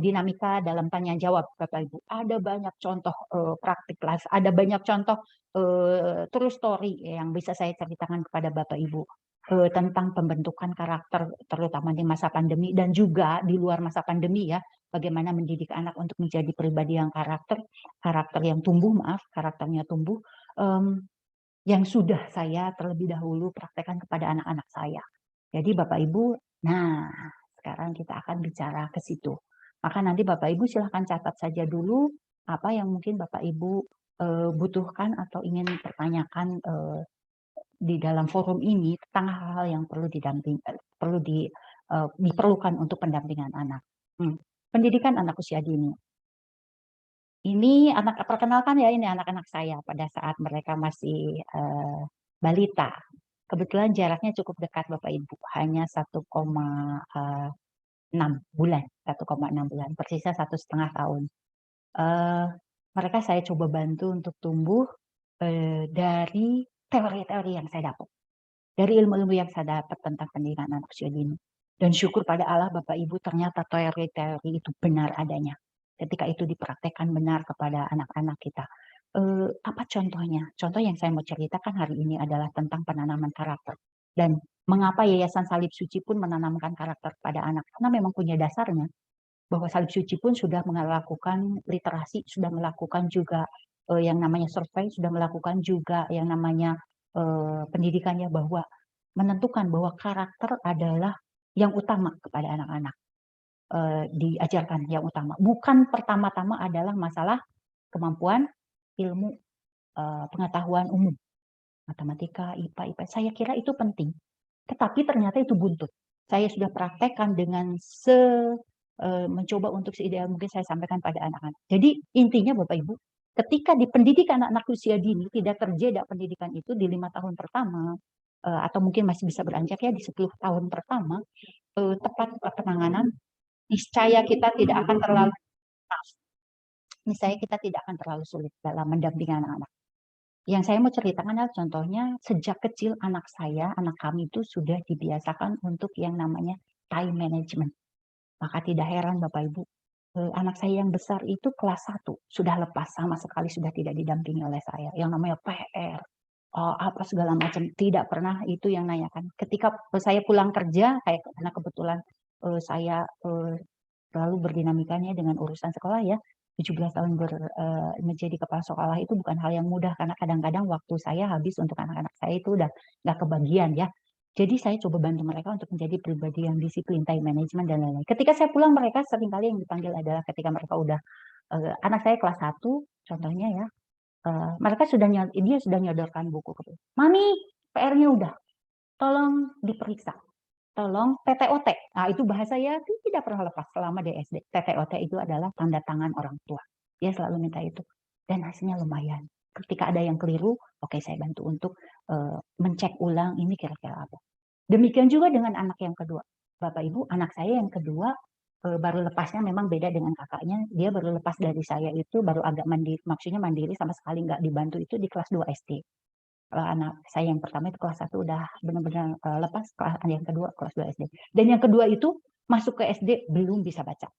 dinamika dalam tanya jawab Bapak Ibu. Ada banyak contoh praktik kelas, ada banyak contoh true story yang bisa saya ceritakan kepada Bapak Ibu tentang pembentukan karakter terutama di masa pandemi dan juga di luar masa pandemi ya, bagaimana mendidik anak untuk menjadi pribadi yang karakter yang tumbuh, karakternya tumbuh, yang sudah saya terlebih dahulu praktekkan kepada anak-anak saya. Jadi Bapak Ibu, nah sekarang kita akan bicara ke situ. Maka nanti Bapak Ibu silahkan catat saja dulu apa yang mungkin Bapak Ibu butuhkan atau ingin pertanyakan di dalam forum ini tentang hal-hal yang diperlukan untuk pendampingan anak. Pendidikan anak usia dini. Ini perkenalkan ya, ini anak-anak saya pada saat mereka masih balita. Kebetulan jaraknya cukup dekat Bapak Ibu, hanya 1,6 bulan, 1,6 bulan, persisnya 1,5 tahun. Mereka saya coba bantu untuk tumbuh dari teori-teori yang saya dapat, dari ilmu-ilmu yang saya dapat tentang pendidikan anak usia dini. Dan syukur pada Allah Bapak Ibu, ternyata teori-teori itu benar adanya. Ketika itu dipraktekkan benar kepada anak-anak kita. Apa contohnya? Contoh yang saya mau ceritakan hari ini adalah tentang penanaman karakter. Dan mengapa Yayasan Salib Suci pun menanamkan karakter pada anak? Karena memang punya dasarnya bahwa Salib Suci pun sudah melakukan literasi, sudah melakukan juga yang namanya survei, sudah melakukan juga yang namanya pendidikannya, bahwa menentukan bahwa karakter adalah yang utama kepada anak-anak. Diajarkan yang utama. Bukan pertama-tama adalah masalah kemampuan ilmu pengetahuan umum. Matematika, IPA, IPS. Saya kira itu penting. Tetapi ternyata itu buntut. Saya sudah praktekkan dengan mencoba untuk seideal mungkin saya sampaikan pada anak-anak. Jadi intinya Bapak Ibu, ketika di pendidikan anak usia dini tidak terjadi pendidikan itu di 5 tahun pertama, atau mungkin masih bisa beranjak ya di 10 tahun pertama, tepat penanganan, niscaya kita tidak akan terlalu sulit dalam mendampingi anak-anak. Yang saya mau ceritakan adalah contohnya sejak kecil anak kami itu sudah dibiasakan untuk yang namanya time management. Maka tidak heran Bapak Ibu, anak saya yang besar itu kelas 1 sudah lepas, sama sekali sudah tidak didampingi oleh saya. Yang namanya PR, apa segala macam, tidak pernah itu yang nanyakan. Ketika saya pulang kerja, karena kebetulan saya selalu berdinamikanya dengan urusan sekolah ya, 17 tahun menjadi kepala sekolah itu bukan hal yang mudah, karena kadang-kadang waktu saya habis untuk anak-anak saya itu udah nggak kebagian ya. Jadi saya coba bantu mereka untuk menjadi pribadi yang disiplin, time management dan lain-lain. Ketika saya pulang, mereka seringkali yang dipanggil adalah ketika mereka udah anak saya kelas 1 contohnya ya, dia sudah nyodorkan buku ke Mami, PR-nya udah, tolong diperiksa. tolong TTOT. Nah, itu bahasa ya tidak pernah lepas selama di SD. TTOT itu adalah tanda tangan orang tua. Dia selalu minta itu. Dan hasilnya lumayan. Ketika ada yang keliru, oke, saya bantu untuk mencek ulang ini kira-kira apa. Demikian juga dengan anak yang kedua. Bapak Ibu, anak saya yang kedua baru lepasnya memang beda dengan kakaknya. Dia baru lepas dari saya itu baru agak mandiri, maksudnya mandiri sama sekali nggak dibantu itu di kelas 2 SD. Anak saya yang pertama itu kelas 1 udah benar-benar lepas, kelas yang kedua kelas 2 SD. Dan yang kedua itu masuk ke SD belum bisa baca.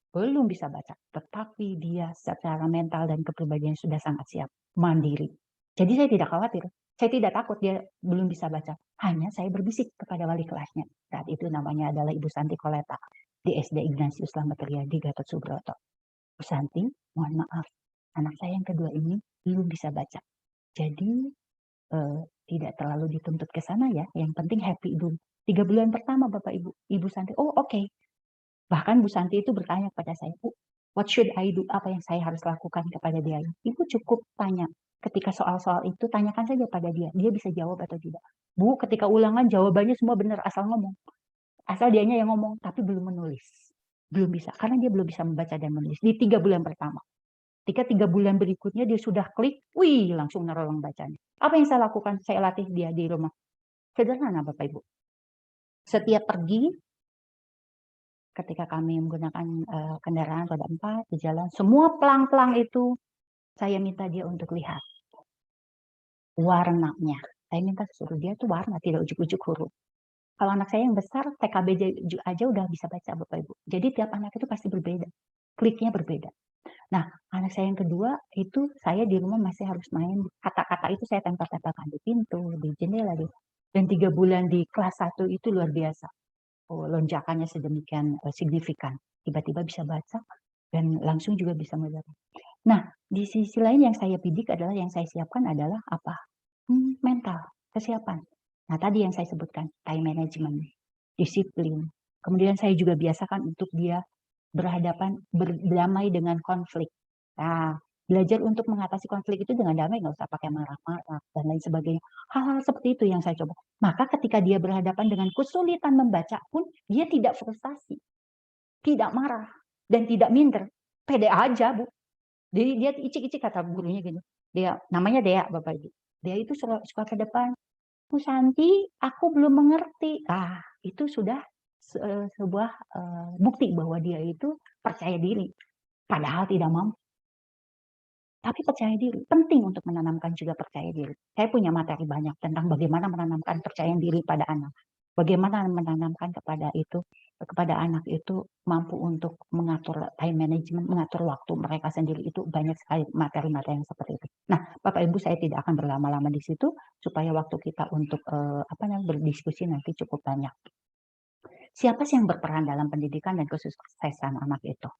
Belum bisa baca, tetapi dia secara mental dan kepribadian sudah sangat siap, mandiri. Jadi saya tidak khawatir, saya tidak takut dia belum bisa baca. Hanya saya berbisik kepada wali kelasnya. Saat itu namanya adalah Ibu Santi Koleta di SD Ignatius Slamet Riyadi Gatot Subroto. Bu Santi, mohon maaf, anak saya yang kedua ini belum bisa baca. Jadi tidak terlalu dituntut ke sana ya. Yang penting happy dulu. 3 bulan pertama Bapak Ibu, Ibu Santi, oh oke. Bahkan Bu Santi itu bertanya kepada saya, Bu, what should I do? Apa yang saya harus lakukan kepada dia? Ibu cukup tanya. Ketika soal-soal itu, tanyakan saja pada dia. Dia bisa jawab atau tidak. Bu, ketika ulangan jawabannya semua benar, asal ngomong. Asal dianya yang ngomong, tapi belum menulis. Belum bisa, karena dia belum bisa membaca dan menulis. Di 3 bulan pertama. Ketika 3 bulan berikutnya dia sudah klik, wih, langsung nerolong bacanya. Apa yang saya lakukan? Saya latih dia di rumah. Sederhana Bapak Ibu. Setiap pergi, ketika kami menggunakan kendaraan roda 4 di jalan, semua pelang-pelang itu saya minta dia untuk lihat warnanya. Saya minta suruh dia tuh warna, tidak ujuk-ujuk huruf. Kalau anak saya yang besar, TKB aja udah bisa baca Bapak Ibu. Jadi tiap anak itu pasti berbeda. Kliknya berbeda. Nah, anak saya yang kedua itu saya di rumah masih harus main. Kata-kata itu saya tempel-tempelkan di pintu, di jendela. Dan 3 bulan di kelas 1 itu luar biasa. Lonjakannya sedemikian signifikan. Tiba-tiba bisa baca dan langsung juga bisa membaca. Nah, di sisi lain yang saya bidik adalah, yang saya siapkan adalah apa? Mental, kesiapan. Nah, tadi yang saya sebutkan, time management, disiplin. Kemudian saya juga biasakan untuk dia berdamai dengan konflik. Nah, belajar untuk mengatasi konflik itu dengan damai, nggak usah pakai marah-marah dan lain sebagainya. Hal-hal seperti itu yang saya coba. Maka ketika dia berhadapan dengan kesulitan membaca pun, dia tidak frustasi, tidak marah, dan tidak minder. Pede aja, Bu. Dia icik-icik kata gurunya gitu. Dia namanya Dea, Bapak Ibu. Dia itu suka ke depan. Bu Santi, aku belum mengerti. Itu sudah sebuah bukti bahwa dia itu percaya diri, padahal tidak mampu. Tapi percaya diri, penting untuk menanamkan juga percaya diri. Saya punya materi banyak tentang bagaimana menanamkan percaya diri pada anak. Bagaimana menanamkan kepada anak itu mampu untuk mengatur time management, mengatur waktu mereka sendiri, itu banyak sekali materi-materi yang seperti itu. Nah, Bapak Ibu, saya tidak akan berlama-lama di situ supaya waktu kita untuk berdiskusi nanti cukup banyak. Siapa sih yang berperan dalam pendidikan dan kesuksesan anak itu?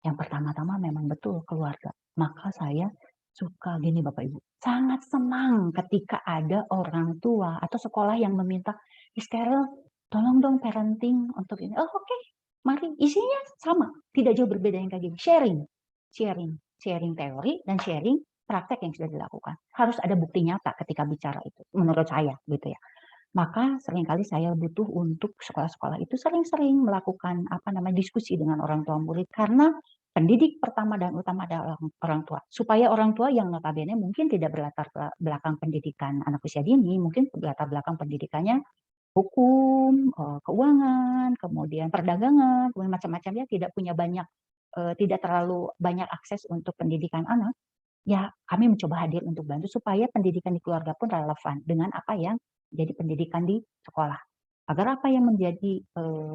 Yang pertama-tama memang betul keluarga. Maka saya suka gini Bapak Ibu, sangat senang ketika ada orang tua atau sekolah yang meminta, Steril, tolong dong parenting untuk ini. Oh oke, mari. Isinya sama, tidak jauh berbeda yang kayak gini. Sharing teori dan sharing praktek yang sudah dilakukan. Harus ada bukti nyata ketika bicara itu, menurut saya gitu ya. Maka seringkali saya butuh untuk sekolah-sekolah itu sering-sering melakukan diskusi dengan orang tua murid, karena pendidik pertama dan utama adalah orang tua. Supaya orang tua yang notabene mungkin tidak berlatar belakang pendidikan anak usia dini, mungkin berlatar belakang pendidikannya hukum, keuangan, kemudian perdagangan, kemudian macam-macamnya, tidak terlalu banyak akses untuk pendidikan anak. Ya, kami mencoba hadir untuk bantu supaya pendidikan di keluarga pun relevan dengan apa yang jadi pendidikan di sekolah. Agar apa yang menjadi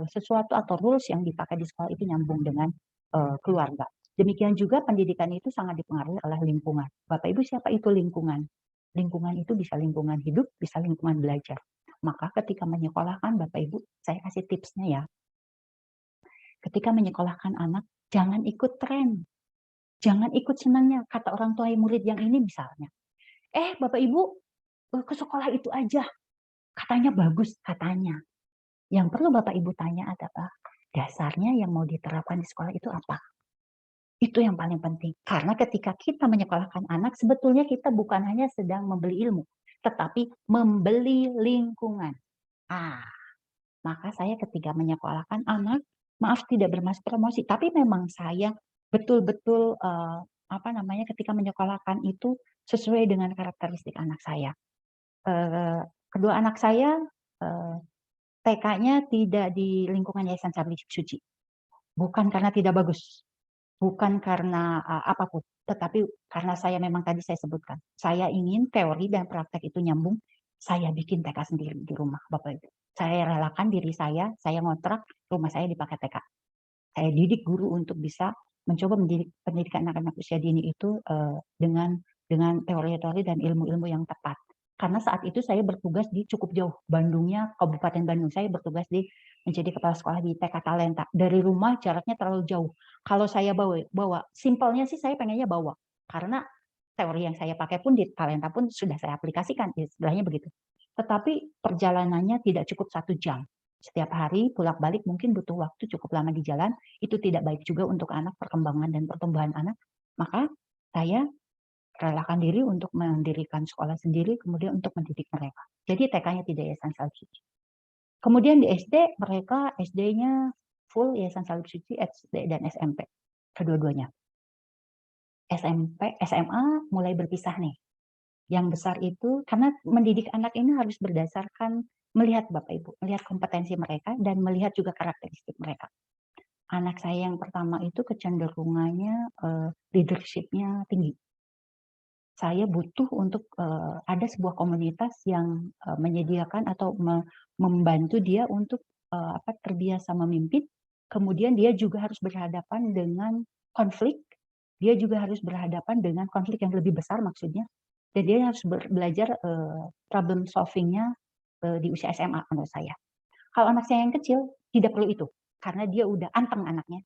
sesuatu atau rules yang dipakai di sekolah itu nyambung dengan keluarga. Demikian juga pendidikan itu sangat dipengaruhi oleh lingkungan. Bapak Ibu, siapa itu lingkungan? Lingkungan itu bisa lingkungan hidup, bisa lingkungan belajar. Maka ketika menyekolahkan Bapak Ibu, saya kasih tipsnya ya. Ketika menyekolahkan anak, jangan ikut tren. Jangan ikut senangnya kata orang tua murid yang ini misalnya. Bapak Ibu, ke sekolah itu aja. Katanya bagus, katanya. Yang perlu Bapak Ibu tanya adalah dasarnya yang mau diterapkan di sekolah itu apa? Itu yang paling penting. Karena ketika kita menyekolahkan anak, sebetulnya kita bukan hanya sedang membeli ilmu, tetapi membeli lingkungan. Maka saya ketika menyekolahkan anak, maaf tidak bermaksud promosi, tapi memang saya betul-betul ketika menyekolahkan itu sesuai dengan karakteristik anak saya. Kedua anak saya TK-nya tidak di lingkungan Yayasan Salib Suci. Bukan karena tidak bagus, bukan karena apapun, tetapi karena saya memang tadi saya sebutkan, saya ingin teori dan praktek itu nyambung. Saya bikin TK sendiri di rumah, Bapak Ibu. Saya relakan diri saya ngontrak rumah saya dipakai TK. Saya didik guru untuk bisa mencoba mendidik pendidikan anak-anak usia dini itu dengan teori-teori dan ilmu-ilmu yang tepat. Karena saat itu saya bertugas di cukup jauh, Bandungnya, Kabupaten Bandung. Saya bertugas menjadi kepala sekolah di TK Talenta. Dari rumah jaraknya terlalu jauh. Kalau saya bawa, simpelnya sih saya pengennya bawa. Karena teori yang saya pakai pun di Talenta pun sudah saya aplikasikan, istilahnya begitu. Tetapi perjalanannya tidak cukup 1 jam. Setiap hari bolak-balik mungkin butuh waktu cukup lama di jalan. Itu tidak baik juga untuk anak, perkembangan dan pertumbuhan anak. Maka saya relakan diri untuk mendirikan sekolah sendiri, kemudian untuk mendidik mereka. Jadi TK-nya tidak Yayasan Salib Suci. Kemudian di SD, mereka SD-nya full Yayasan Salib Suci, SD dan SMP. Kedua-duanya. SMP, SMA mulai berpisah nih. Yang besar itu, karena mendidik anak ini harus berdasarkan melihat Bapak Ibu, melihat kompetensi mereka dan melihat juga karakteristik mereka. Anak saya yang pertama itu kecenderungannya leadership-nya tinggi. Saya butuh untuk ada sebuah komunitas yang menyediakan atau membantu dia untuk terbiasa memimpin. Kemudian dia juga harus berhadapan dengan konflik. Dia juga harus berhadapan dengan konflik yang lebih besar maksudnya. Dan dia harus belajar problem solving-nya di usia SMA menurut saya. Kalau anak saya yang kecil tidak perlu itu karena dia udah anteng anaknya.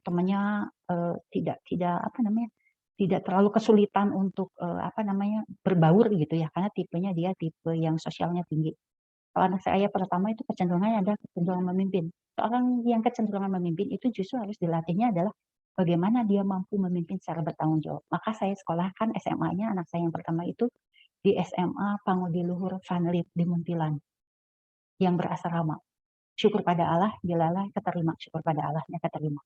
Temannya tidak terlalu kesulitan untuk berbaur gitu ya, karena tipenya dia tipe yang sosialnya tinggi. Kalau anak saya pertama itu kecenderungannya ada kecenderungan memimpin. Seorang yang kecenderungan memimpin itu justru harus dilatihnya adalah bagaimana dia mampu memimpin secara bertanggung jawab. Maka saya sekolahkan SMA-nya anak saya yang pertama itu di SMA Pangudi Luhur Vanlip di Muntilan yang berasrama. Syukur pada Allah, dilalah keterima, syukur pada Allahnya keterima.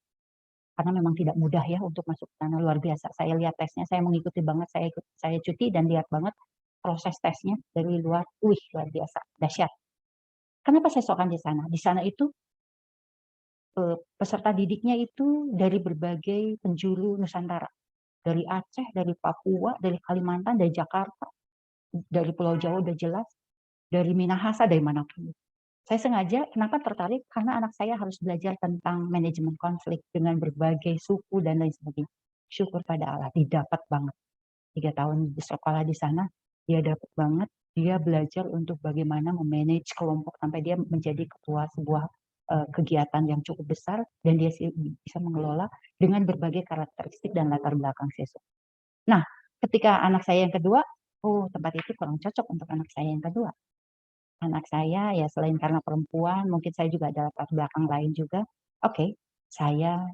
Karena memang tidak mudah ya untuk masuk ke sana, luar biasa. Saya lihat tesnya, saya mengikuti banget, saya cuti dan lihat banget proses tesnya dari luar, luar biasa, dahsyat. Kenapa saya sokan di sana? Di sana itu peserta didiknya itu dari berbagai penjuru Nusantara. Dari Aceh, dari Papua, dari Kalimantan, dari Jakarta, dari Pulau Jawa udah jelas, dari Minahasa, dari manapun. Saya sengaja, kenapa tertarik? Karena anak saya harus belajar tentang manajemen konflik dengan berbagai suku dan lain sebagainya. Syukur pada Allah, didapat banget. 3 tahun di sekolah di sana, dia dapat banget. Dia belajar untuk bagaimana memanage kelompok sampai dia menjadi ketua sebuah kegiatan yang cukup besar dan dia bisa mengelola dengan berbagai karakteristik dan latar belakang siswa. Nah, ketika anak saya yang kedua, tempat itu kurang cocok untuk anak saya yang kedua. Anak saya ya selain karena perempuan, mungkin saya juga ada latar belakang lain juga. Oke, saya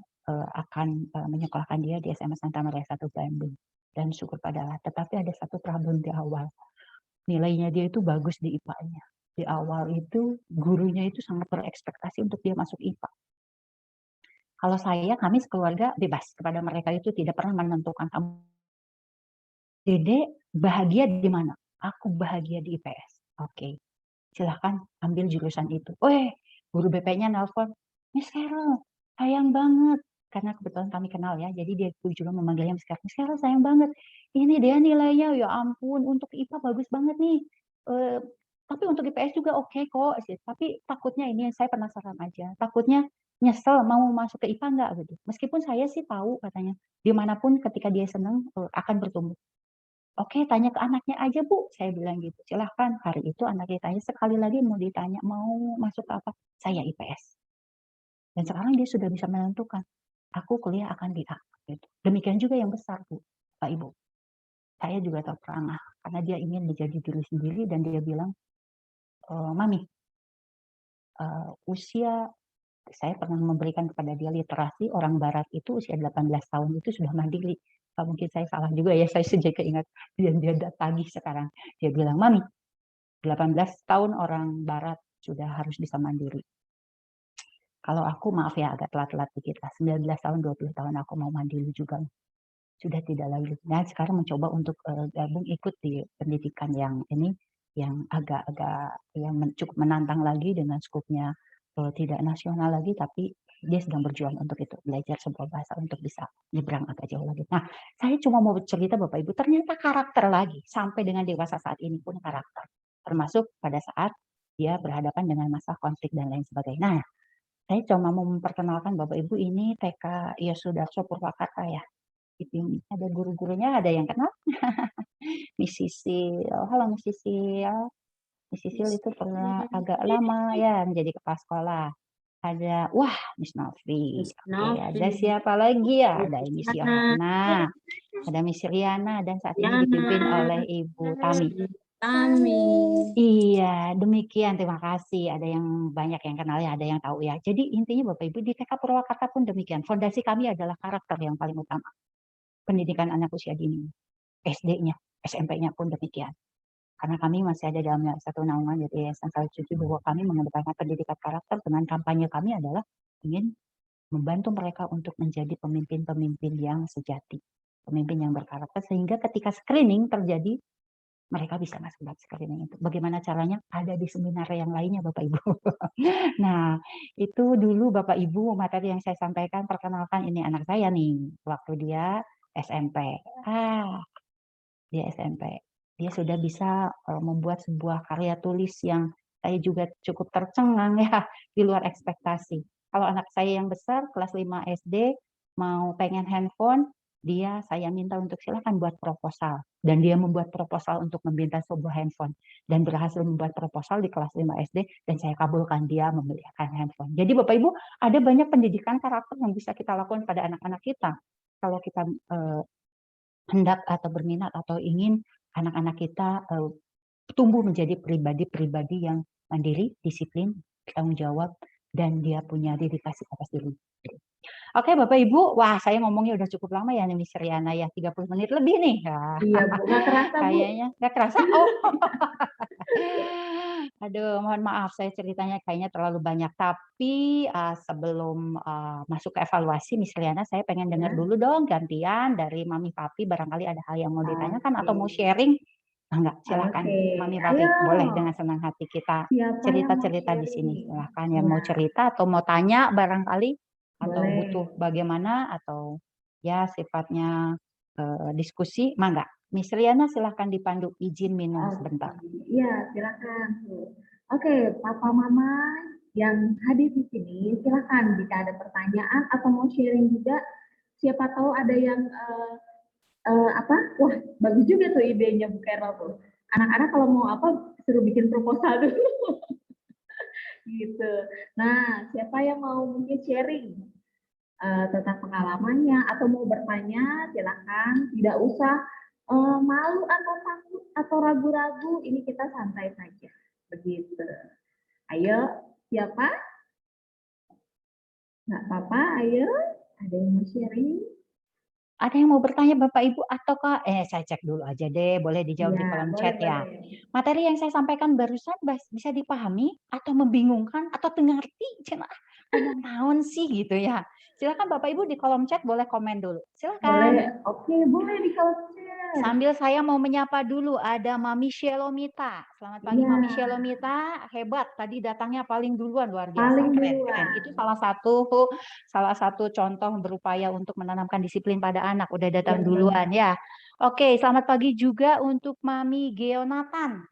akan menyekolahkan dia di SMA Santa Maria 1 Bandung. Dan syukur pada Allah. Tetapi ada satu problem di awal. Nilainya dia itu bagus di IPA-nya. Di awal itu gurunya itu sangat berekspektasi untuk dia masuk IPA. Kalau kami sekeluarga bebas kepada mereka itu tidak pernah menentukan kamu. Dede bahagia di mana? Aku bahagia di IPS. Oke. Silahkan ambil jurusan itu. Guru BP-nya nelpon, Miss Carol, sayang banget. Karena kebetulan kami kenal ya, jadi dia juga memanggilnya Miss Carol. Miss Carol sayang banget. Ini dia nilainya, ya ampun, untuk IPA bagus banget nih. Tapi untuk IPS juga oke kok. Tapi takutnya ini, saya penasaran aja. Takutnya nyesel mau masuk ke IPA enggak gitu. Meskipun saya sih tahu katanya, dimanapun ketika dia senang akan bertumbuh. Oke, tanya ke anaknya aja, Bu. Saya bilang gitu. Silahkan. Hari itu anaknya tanya sekali lagi mau ditanya, mau masuk ke apa? Saya IPS. Dan sekarang dia sudah bisa menentukan. Aku kuliah akan di A. Gitu. Demikian juga yang besar, Bu, Pak Ibu. Saya juga terperangah. Karena dia ingin menjadi diri sendiri dan dia bilang, Mami, usia, saya pernah memberikan kepada dia literasi, orang Barat itu usia 18 tahun itu sudah mandiri. Mungkin saya salah juga ya, saya saja keingat dia tagih sekarang. Dia bilang, Mami, 18 tahun orang barat sudah harus bisa mandiri. Kalau aku maaf ya agak telat-telat dikit lah. 19 tahun, 20 tahun aku mau mandiri juga. Sudah tidak lagi. Nah, sekarang mencoba untuk gabung ikut di pendidikan yang ini yang agak-agak yang cukup menantang lagi dengan skupnya tidak nasional lagi, tapi dia sedang berjuang untuk itu, belajar sebuah bahasa untuk bisa nyebrang agak jauh lagi. Nah, saya cuma mau cerita Bapak Ibu, ternyata karakter lagi sampai dengan dewasa saat ini pun karakter, termasuk pada saat dia berhadapan dengan masalah konflik dan lain sebagainya. Nah, saya cuma mau memperkenalkan Bapak Ibu ini TK Yosudarso Purwakarta ya. Ada guru-gurunya, ada yang kenal. Miss Sisil, halo Miss Sisil. Miss Sisil itu pernah agak lama ya menjadi kepala sekolah. Ada, wah Miss Novi. Oke, ada siapa lagi ya? Ada Miss Yohana, ada Miss Riana, dan saat ini dipimpin oleh Ibu Tami. Iya, demikian. Terima kasih. Ada yang banyak yang kenal ya, ada yang tahu ya. Jadi intinya Bapak Ibu di TK Purwakarta pun demikian. Fondasi kami adalah karakter yang paling utama. Pendidikan anak usia dini, SD-nya, SMP-nya pun demikian. Karena kami masih ada dalam satu naungan dari Yayasan Salib Suci bahwa kami mengedepankan pendidikan karakter dengan kampanye kami adalah ingin membantu mereka untuk menjadi pemimpin-pemimpin yang sejati, pemimpin yang berkarakter, sehingga ketika screening terjadi mereka bisa masuk dalam screening itu. Bagaimana caranya? Ada di seminar yang lainnya Bapak Ibu. Nah, itu dulu Bapak Ibu materi yang saya sampaikan, perkenalkan ini anak saya nih waktu dia SMP. Dia SMP. Dia sudah bisa membuat sebuah karya tulis yang saya juga cukup tercengang ya, di luar ekspektasi. Kalau anak saya yang besar, kelas 5 SD, mau pengen handphone, saya minta untuk silakan buat proposal. Dan dia membuat proposal untuk meminta sebuah handphone. Dan berhasil membuat proposal di kelas 5 SD, dan saya kabulkan dia membelikan handphone. Jadi Bapak Ibu, ada banyak pendidikan karakter yang bisa kita lakukan pada anak-anak kita. Kalau kita hendak atau berminat atau ingin anak-anak kita tumbuh menjadi pribadi-pribadi yang mandiri, disiplin, tanggung jawab, dan dia punya dedikasi atas diri. Oke Bapak Ibu, wah saya ngomongnya udah cukup lama ya nih Miss Riana ya, 30 menit lebih nih. Iya Bu, nggak kerasa Bu. Kayaknya nggak kerasa. Oh. Aduh, mohon maaf saya ceritanya kayaknya terlalu banyak. Tapi sebelum masuk ke evaluasi Miss Riana, saya pengen dengar dulu dong gantian dari Mami Papi, barangkali ada hal yang mau ditanyakan atau mau sharing. Enggak, silakan Mami Papi, boleh dengan senang hati kita cerita-cerita di sini. Silakan yang mau cerita atau mau tanya barangkali atau butuh bagaimana atau ya sifatnya diskusi, mangga. Miss Riana silahkan dipandu, izin minum sebentar. Iya, silakan. Oke, Papa Mama yang hadir di sini, silakan jika ada pertanyaan atau mau sharing juga. Siapa tahu ada yang wah bagus juga tuh idenya Bu Carol tuh. Anak-anak kalau mau apa suruh bikin proposal dulu. Gitu. Nah, siapa yang mau mungkin sharing tentang pengalamannya atau mau bertanya, silakan. Tidak usah malu atau takut atau ragu-ragu, ini kita santai saja. Begitu. Ayo, siapa? Nggak apa-apa, ayo. Ada yang mau sharing? Ada yang mau bertanya Bapak Ibu ataukah saya cek dulu aja deh, boleh dijawab di kolom chat ya. Materi yang saya sampaikan barusan bisa dipahami atau membingungkan atau ngerti, ngomong naon sih gitu ya. Silakan Bapak Ibu di kolom chat boleh komen dulu. Silakan. Boleh. Oke, boleh di kolom chat. Sambil saya mau menyapa dulu ada Mami Shelomita. Selamat pagi Mami Shelomita, hebat. Tadi datangnya paling duluan, luar biasa. Paling keren. duluan. Itu salah satu contoh berupaya untuk menanamkan disiplin pada anak. Udah datang duluan ya. Oke, selamat pagi juga untuk Mami Geonatan.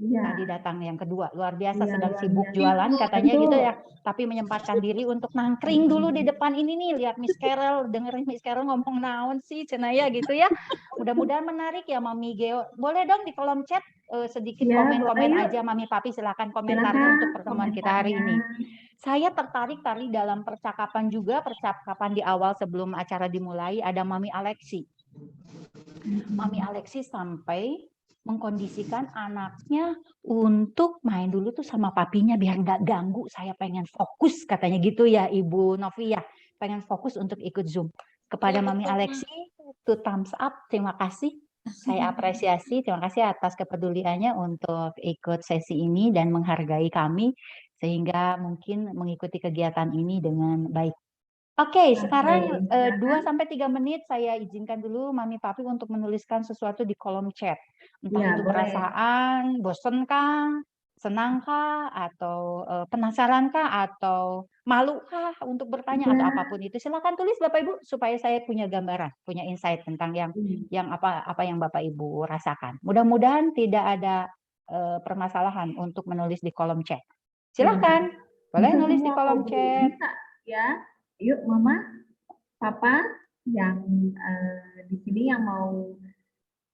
Tadi datang yang kedua, luar biasa, sedang sibuk jualan katanya gitu ya, tapi menyempatkan diri untuk nangkring dulu di depan ini nih, lihat Miss Carol, dengerin Miss Carol ngomong naon sih cenaya gitu ya. Mudah-mudahan menarik ya Mami Geo. Boleh dong di kolom chat sedikit komen-komen aja Mami Papi, silakan komentarnya untuk pertemuan kita hari ini. Saya tertarik tadi dalam percakapan di awal sebelum acara dimulai, ada Mami Alexi. Mami Alexi sampai mengkondisikan anaknya untuk main dulu tuh sama papinya biar nggak ganggu, saya pengen fokus katanya gitu ya Ibu Novia, pengen fokus untuk ikut Zoom. Kepada Mami Alexi, itu thumbs up, terima kasih. Saya apresiasi, terima kasih atas kepeduliannya untuk ikut sesi ini dan menghargai kami sehingga mungkin mengikuti kegiatan ini dengan baik. Oke, sekarang 2-3 menit saya izinkan dulu Mami Papi untuk menuliskan sesuatu di kolom chat. Entah Ya, itu boleh. perasaan, bosen kah, senang kah, atau penasaran kah, atau malu kah untuk bertanya atau apapun itu. Silakan tulis Bapak Ibu supaya saya punya gambaran, punya insight tentang yang apa yang Bapak Ibu rasakan. Mudah-mudahan tidak ada permasalahan untuk menulis di kolom chat. Silakan, boleh Bisa nulis di semua kolom kok, Bu. chat. Bisa ya. Yuk Mama, Papa yang di sini yang mau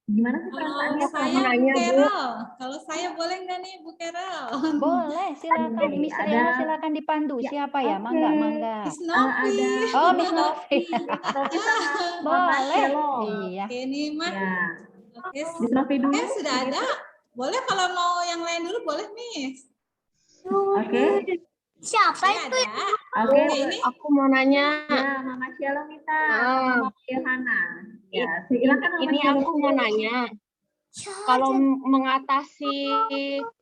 gimana sih perasaannya Saya selama Bu nanya, Bu? Carol. Kalau saya boleh nggak nih Bu Carol? Boleh, silakan. Oke, Miss ada- Riana silakan dipandu. Ya, Siapa ya? oke. Mangga, mangga. Miss Novi. Ada Oh, Miss Novi. Miss Novi sama Mama Boleh. Cielo. Iya. Oke nih Mak. Ya, Oke. Miss Novi dulu. Sudah ada. Boleh kalau mau yang lain dulu boleh Miss. Oke. Siapa itu? Oke, Ini Aku mau nanya. ya Mama Cielo minta Ah. sama Mama Yohana. Ya, silakan Mama Ini Cielo. aku mau nanya. Kalau mengatasi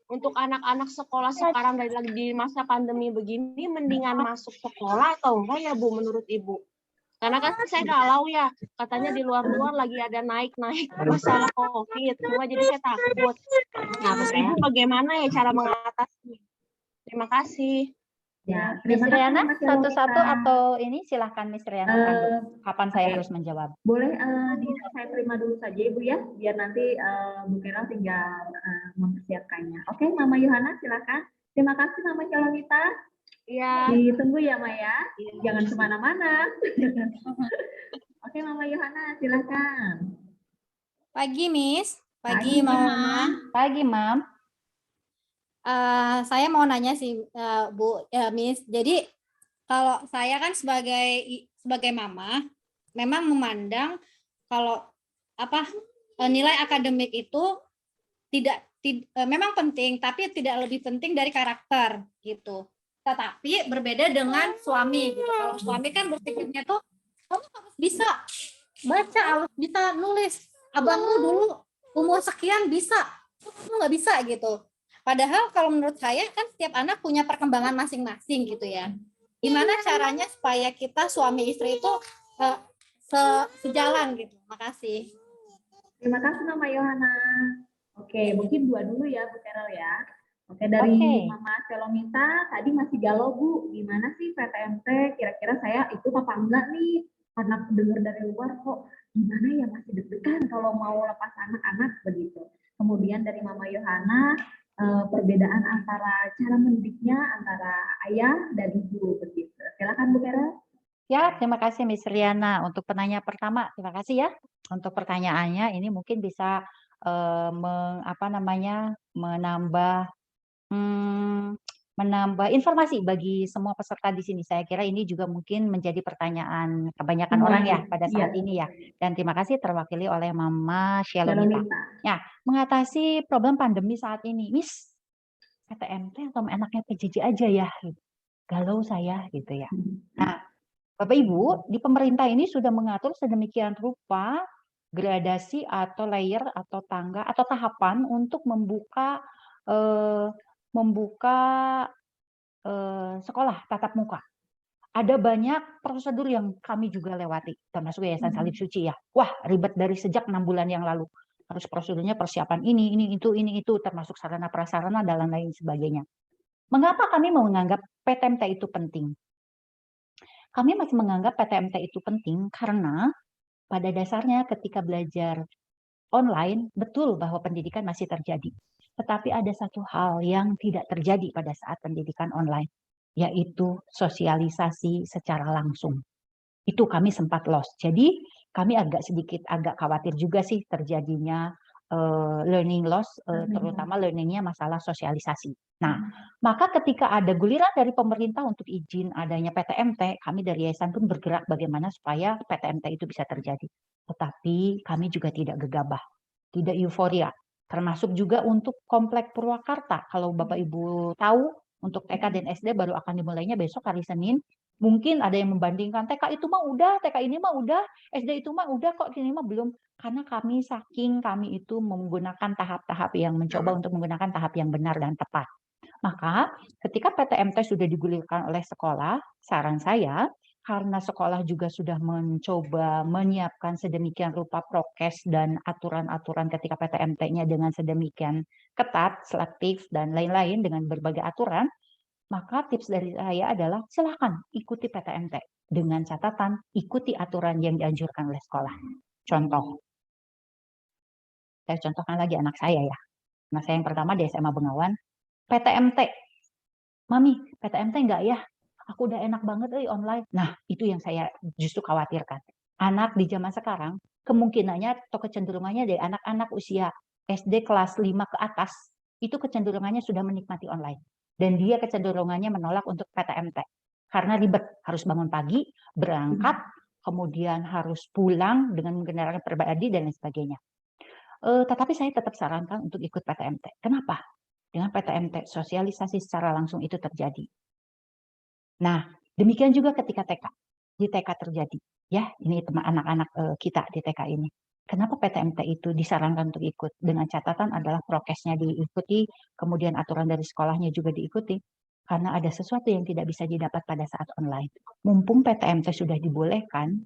untuk anak-anak sekolah sekarang dari lagi di masa pandemi begini, mendingan masuk sekolah atau enggak ya Bu menurut Ibu? Karena kan saya galau ya, katanya di luar-luar lagi ada naik-naik masalah COVID, cuma jadi saya takut. Nah, menurut Ibu bagaimana ya cara mengatasi? Terima kasih. Ya, Miss terima kasih Riana, Mama Cielo satu-satu minta. atau ini silahkan Miss Riana pandu. Kapan saya harus menjawab? Boleh saya terima dulu saja Ibu ya, biar nanti Bu Carol tinggal mempersiapkannya. Oke, Mama Yohana silakan. Terima kasih Mama Cielomita. Iya. Ditunggu ya Maya, jangan kemana-mana. Oke Mama Yohana silakan. Pagi, Miss. Pagi, Pagi, Mama. Pagi, Mam. Saya mau nanya sih, Bu, Miss. Jadi kalau saya kan sebagai mama, memang memandang kalau nilai akademik itu memang penting, tapi tidak lebih penting dari karakter gitu. Tetapi berbeda dengan suami gitu. Kalau suami kan berpikirnya tuh kamu harus bisa baca, harus bisa nulis. Abangmu dulu umur sekian bisa, kamu nggak bisa gitu. Padahal kalau menurut saya kan setiap anak punya perkembangan masing-masing gitu ya. Gimana caranya supaya kita suami istri itu sejalan gitu. Makasih. Terima kasih Mama Yohana. Oke, mungkin dua dulu ya Bu Carol ya. Oke, dari Mama Cielomita tadi masih galau Bu, gimana sih PTMT? Kira-kira saya ikut apa enggak nih? Karena dengar dari luar kok gimana ya, masih deg-degan kalau mau lepas anak-anak begitu. Kemudian dari Mama Yohana, perbedaan antara cara mendidiknya antara ayah dan ibu begitu. Silakan Bu Carol. Ya, terima kasih Miss Riana untuk penanya pertama. Terima kasih ya untuk pertanyaannya. Ini mungkin bisa menambah informasi bagi semua peserta di sini. Saya kira ini juga mungkin menjadi pertanyaan kebanyakan orang ya pada saat ini ya. Dan terima kasih terwakili oleh Mama Cielomita. Ya, mengatasi problem pandemi saat ini, Miss, PTMT atau enaknya PJJ aja ya? Galau saya gitu ya. Nah, Bapak Ibu, di pemerintah ini sudah mengatur sedemikian rupa gradasi atau layer atau tangga atau tahapan untuk membuka sekolah tatap muka. Ada banyak prosedur yang kami juga lewati, termasuk Yayasan Salib Suci ya. Wah, ribet dari sejak 6 bulan yang lalu. Harus prosedurnya persiapan ini, itu, termasuk sarana prasarana dan lain sebagainya. Mengapa kami menganggap PTMT itu penting? Kami masih menganggap PTMT itu penting karena pada dasarnya ketika belajar online, betul bahwa pendidikan masih terjadi. Tetapi ada satu hal yang tidak terjadi pada saat pendidikan online, yaitu sosialisasi secara langsung. Itu kami sempat lost. Jadi kami agak khawatir juga sih terjadinya learning loss, terutama learningnya masalah sosialisasi. Nah, maka ketika ada guliran dari pemerintah untuk izin adanya PTMT, kami dari Yayasan pun bergerak bagaimana supaya PTMT itu bisa terjadi. Tetapi kami juga tidak gegabah, tidak euforia. Termasuk juga untuk Komplek Purwakarta. Kalau Bapak Ibu tahu, untuk TK dan SD baru akan dimulainya besok hari Senin. Mungkin ada yang membandingkan TK itu mah udah, TK ini mah udah, SD itu mah udah, kok ini mah belum. Karena kami itu menggunakan tahap-tahap yang mencoba untuk menggunakan tahap yang benar dan tepat. Maka ketika PTMT sudah digulirkan oleh sekolah, saran saya karena sekolah juga sudah mencoba menyiapkan sedemikian rupa prokes dan aturan-aturan ketika PTMT-nya dengan sedemikian ketat, selektif, dan lain-lain dengan berbagai aturan, maka tips dari saya adalah silakan ikuti PTMT dengan catatan ikuti aturan yang dianjurkan oleh sekolah. Contoh, saya contohkan lagi anak saya ya. Anak saya yang pertama di SMA Bengawan, PTMT. Mami, PTMT enggak ya? Aku udah enak banget online. Nah, itu yang saya justru khawatirkan. Anak di zaman sekarang, kemungkinannya atau kecenderungannya dari anak-anak usia SD kelas 5 ke atas, itu kecenderungannya sudah menikmati online. Dan dia kecenderungannya menolak untuk PTMT. Karena ribet, harus bangun pagi, berangkat, kemudian harus pulang dengan kendaraan pribadi dan lain sebagainya. Tetapi saya tetap sarankan untuk ikut PTMT. Kenapa? Dengan PTMT, sosialisasi secara langsung itu terjadi. Nah, demikian juga ketika TK. Di TK terjadi. Ya, ini teman anak-anak kita di TK ini. Kenapa PTMT itu disarankan untuk ikut? Dengan catatan adalah prokesnya diikuti, kemudian aturan dari sekolahnya juga diikuti. Karena ada sesuatu yang tidak bisa didapat pada saat online. Mumpung PTMT sudah dibolehkan,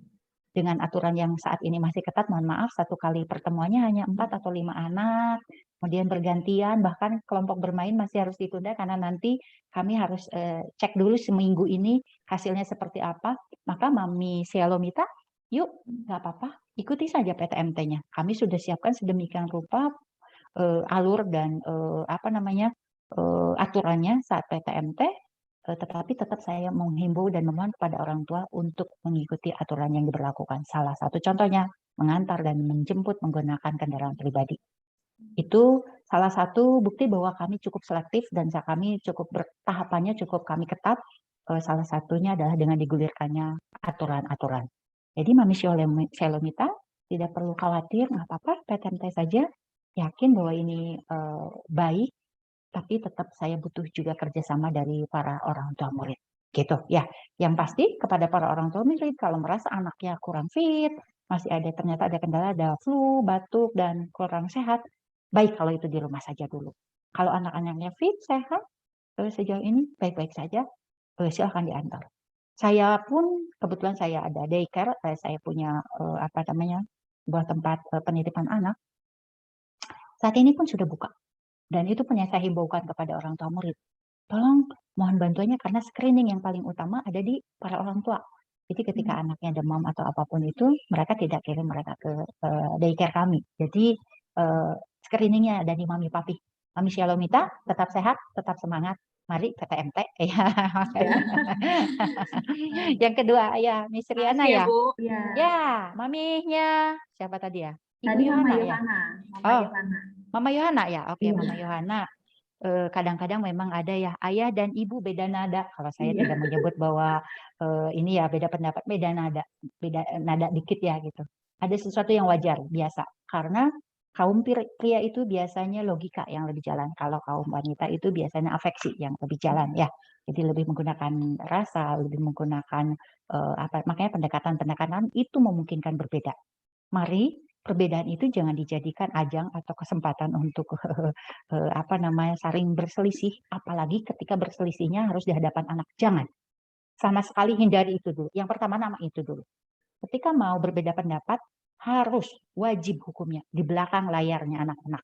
dengan aturan yang saat ini masih ketat, mohon maaf, satu kali pertemuannya hanya 4 atau 5 anak, kemudian bergantian, bahkan kelompok bermain masih harus ditunda karena nanti kami harus cek dulu seminggu ini hasilnya seperti apa. Maka Mami Sialomita, yuk, nggak apa-apa, ikuti saja PTMT-nya. Kami sudah siapkan sedemikian rupa alur dan aturannya saat PTMT. Tetapi tetap saya menghimbau dan memohon kepada orang tua untuk mengikuti aturan yang diberlakukan. Salah satu contohnya, mengantar dan menjemput menggunakan kendaraan pribadi. Itu salah satu bukti bahwa kami cukup selektif dan kami cukup tahapannya cukup kami ketat. Salah satunya adalah dengan digulirkannya aturan-aturan. Jadi Mami Shalomita tidak perlu khawatir, nggak apa-apa, PTMT saja. Yakin bahwa ini baik, tapi tetap saya butuh juga kerjasama dari para orang tua murid. Gitu ya. Yang pasti kepada para orang tua murid, kalau merasa anaknya kurang fit, masih ada ternyata ada kendala, ada flu, batuk, dan kurang sehat, baik kalau itu di rumah saja dulu. Kalau anak-anaknya fit, sehat, sejauh ini baik-baik saja, silahkan diantar. Saya pun, kebetulan saya ada daycare, saya punya sebuah tempat penitipan anak, saat ini pun sudah buka. Dan itu punya saya himbaukan kepada orang tua murid. Tolong mohon bantuannya karena screening yang paling utama ada di para orang tua. Jadi ketika anaknya demam atau apapun itu, mereka tidak kirim mereka ke daycare kami. Jadi screeningnya ada di Mami Papi. Mami Shalomita, tetap sehat, tetap semangat. Mari PTMT. Yang kedua, ya Miss Riana ya. Bu. Ya, maminya siapa tadi ya? Ibu Tadi Mama Yohana ya. Mama Yohana ya. Oke, Mama Yohana. Kadang-kadang memang ada ya ayah dan ibu beda nada. Kalau saya tidak menyebut bahwa ini ya beda pendapat, beda nada dikit ya gitu. Ada sesuatu yang wajar, biasa. Karena kaum pria itu biasanya logika yang lebih jalan. Kalau kaum wanita itu biasanya afeksi yang lebih jalan ya. Jadi lebih menggunakan rasa, lebih menggunakan makanya pendekatan-pendekatan itu memungkinkan berbeda. Mari perbedaan itu jangan dijadikan ajang atau kesempatan untuk saling berselisih, apalagi ketika berselisihnya harus di hadapan anak. Jangan. Sama sekali hindari itu dulu. Yang pertama nama itu dulu. Ketika mau berbeda pendapat, harus wajib hukumnya di belakang layarnya anak-anak.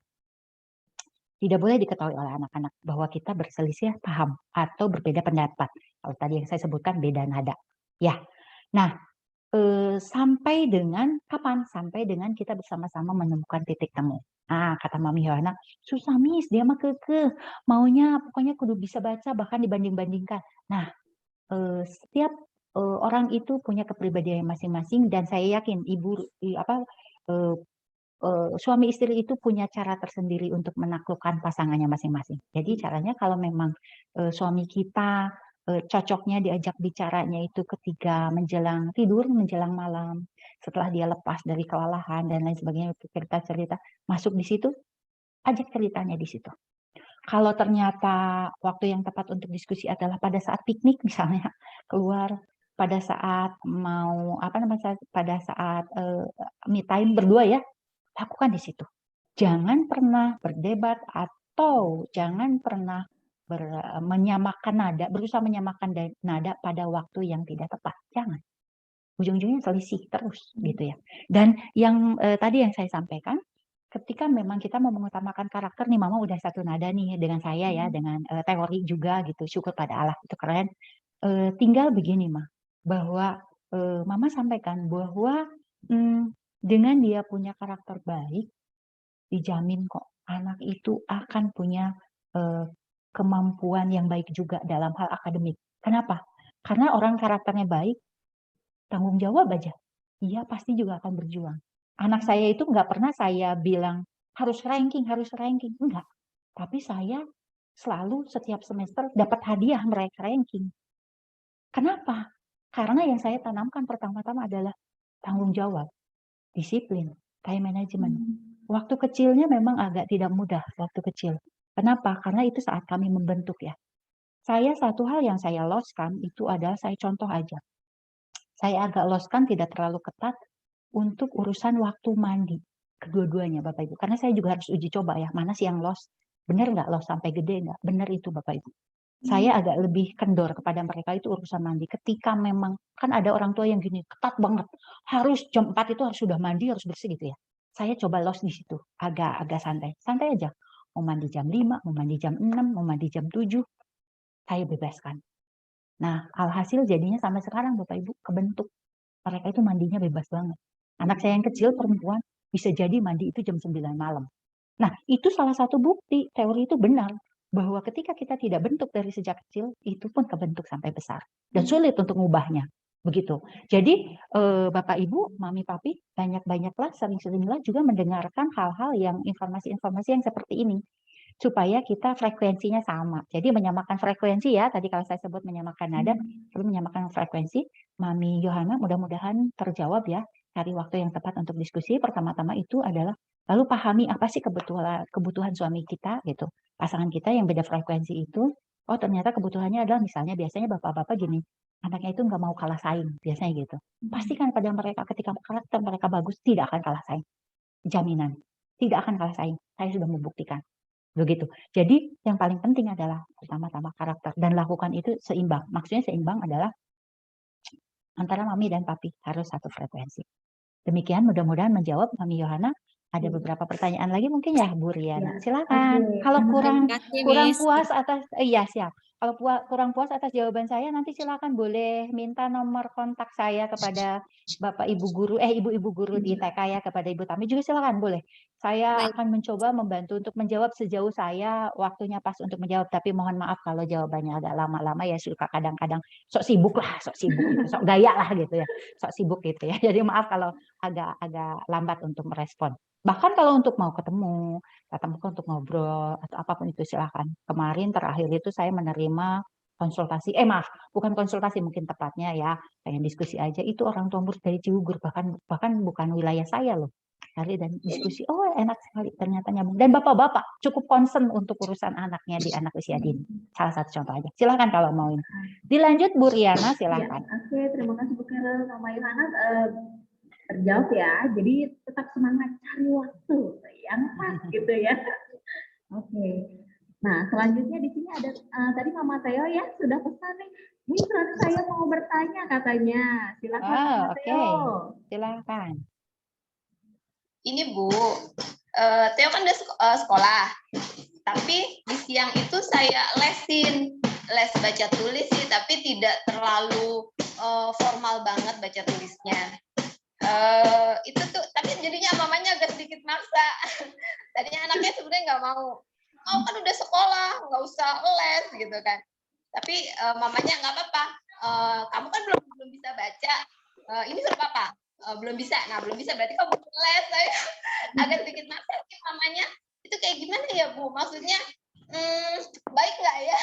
Tidak boleh diketahui oleh anak-anak bahwa kita berselisih paham atau berbeda pendapat. Kalau tadi yang saya sebutkan beda nada. Ya. Nah, sampai dengan kapan? Sampai dengan kita bersama-sama menemukan titik temu. Kata Mami Yohana, susah Miss, dia mah kekeh. Maunya pokoknya kudu bisa baca, bahkan dibanding-bandingkan. Nah, setiap orang itu punya kepribadian masing-masing dan saya yakin suami istri itu punya cara tersendiri untuk menaklukkan pasangannya masing-masing. Jadi caranya kalau memang suami kita cocoknya diajak bicaranya itu ketika menjelang tidur, menjelang malam, setelah dia lepas dari kelelahan dan lain sebagainya, cerita-cerita masuk di situ, ajak ceritanya di situ. Kalau ternyata waktu yang tepat untuk diskusi adalah pada saat piknik misalnya, keluar pada saat mau pada saat me time berdua ya, lakukan di situ. Jangan pernah berdebat atau jangan pernah menyamakan nada, berusaha menyamakan nada pada waktu yang tidak tepat. Jangan. Ujung-ujungnya selisih terus gitu ya. Dan yang tadi yang saya sampaikan, ketika memang kita mau mengutamakan karakter nih, Mama udah satu nada nih dengan saya ya, dengan teori juga gitu, syukur pada Allah, itu keren. Tinggal begini, Ma, bahwa Mama sampaikan bahwa dengan dia punya karakter baik, dijamin kok anak itu akan punya kemampuan yang baik juga dalam hal akademik. Kenapa? Karena orang karakternya baik, tanggung jawab aja. Dia pasti juga akan berjuang. Anak saya itu nggak pernah saya bilang harus ranking. Enggak. Tapi saya selalu setiap semester dapat hadiah mereka ranking. Kenapa? Karena yang saya tanamkan pertama-tama adalah tanggung jawab, disiplin, time management. Waktu kecilnya memang agak tidak mudah waktu kecil. Kenapa? Karena itu saat kami membentuk ya. Saya satu hal yang saya loskan itu adalah saya contoh aja. Saya agak loskan tidak terlalu ketat untuk urusan waktu mandi. Kedua-duanya Bapak Ibu. Karena saya juga harus uji coba ya. Mana sih yang los? Benar nggak los sampai gede nggak? Benar itu Bapak Ibu. Saya agak lebih kendor kepada mereka itu urusan mandi. Ketika memang, kan ada orang tua yang gini, ketat banget. Harus jam 4 itu harus sudah mandi, harus bersih gitu ya. Saya coba los di situ. Agak santai. Santai aja. Mau mandi jam 5, mau mandi jam 6, mau mandi jam 7. Saya bebaskan. Nah, alhasil jadinya sampai sekarang Bapak Ibu kebentuk. Mereka itu mandinya bebas banget. Anak saya yang kecil perempuan bisa jadi mandi itu jam 9 malam. Nah, itu salah satu bukti teori itu benar bahwa ketika kita tidak bentuk dari sejak kecil, itu pun kebentuk sampai besar dan sulit untuk mengubahnya. Begitu. Jadi Bapak Ibu, Mami Papi, banyak-banyaklah sering-seringlah juga mendengarkan hal-hal yang informasi-informasi yang seperti ini supaya kita frekuensinya sama. Jadi menyamakan frekuensi ya, tadi kalau saya sebut menyamakan nada, perlu menyamakan frekuensi. Mami Yohana mudah-mudahan terjawab ya, cari waktu yang tepat untuk diskusi. Pertama-tama itu adalah lalu pahami apa sih kebutuhan suami kita gitu, pasangan kita yang beda frekuensi itu. Oh ternyata kebutuhannya adalah misalnya biasanya bapak-bapak gini, anaknya itu nggak mau kalah saing, biasanya gitu. Pastikan pada mereka ketika karakter mereka bagus, tidak akan kalah saing. Jaminan, tidak akan kalah saing. Saya sudah membuktikan. Begitu. Jadi yang paling penting adalah pertama-tama karakter dan lakukan itu seimbang. Maksudnya seimbang adalah antara Mami dan Papi harus satu frekuensi. Demikian mudah-mudahan menjawab Mami Yohana. Ada beberapa pertanyaan lagi mungkin ya Bu Riana. Silakan. Kalau kurang puas atas iya siap. Kalau kurang puas atas jawaban saya nanti silakan boleh minta nomor kontak saya kepada Bapak Ibu guru ibu-ibu guru di TK ya, kepada Ibu Tami juga silakan boleh. Saya akan mencoba membantu untuk menjawab sejauh saya waktunya pas untuk menjawab, tapi mohon maaf kalau jawabannya agak lama-lama ya, suka kadang-kadang sok sibuk gitu, sok gaya lah gitu ya. Sok sibuk gitu ya. Jadi maaf kalau agak lambat untuk merespon. Bahkan kalau untuk mau ketemu, tatap muka untuk ngobrol atau apapun itu silakan. Kemarin terakhir itu saya menerima konsultasi, bukan konsultasi mungkin tepatnya ya, pengen diskusi aja. Itu orang tua murid dari Cigugur, bahkan bukan wilayah saya loh. Kali dan diskusi, oh enak sekali ternyata nyambung. Dan bapak-bapak cukup concern untuk urusan anaknya di anak usia dini. Salah satu contoh aja. Silakan kalau mau ini. Dilanjut Bu Riana, silakan. Ya, oke, terima kasih Bu Carol, Mama Yohana. Terjawab ya, jadi tetap semangat cari waktu yang pas gitu ya. Oke. Nah selanjutnya di sini ada tadi Mama Theo ya sudah pesan nih. Ini saya mau bertanya katanya. Silakan Mama Theo. Silakan. Ini Bu, Theo kan udah sekolah, tapi di siang itu saya les baca tulis sih, tapi tidak terlalu formal banget baca tulisnya. Itu tuh tapi jadinya mamanya agak sedikit maksa. Tadinya anaknya sebenarnya nggak mau kan udah sekolah nggak usah les gitu kan, tapi mamanya nggak apa-apa, kamu kan belum bisa baca, ini suruh papa, belum bisa berarti kamu les. Saya agak sedikit maksa sih mamanya. Itu kayak gimana ya Bu, maksudnya baik nggak ya?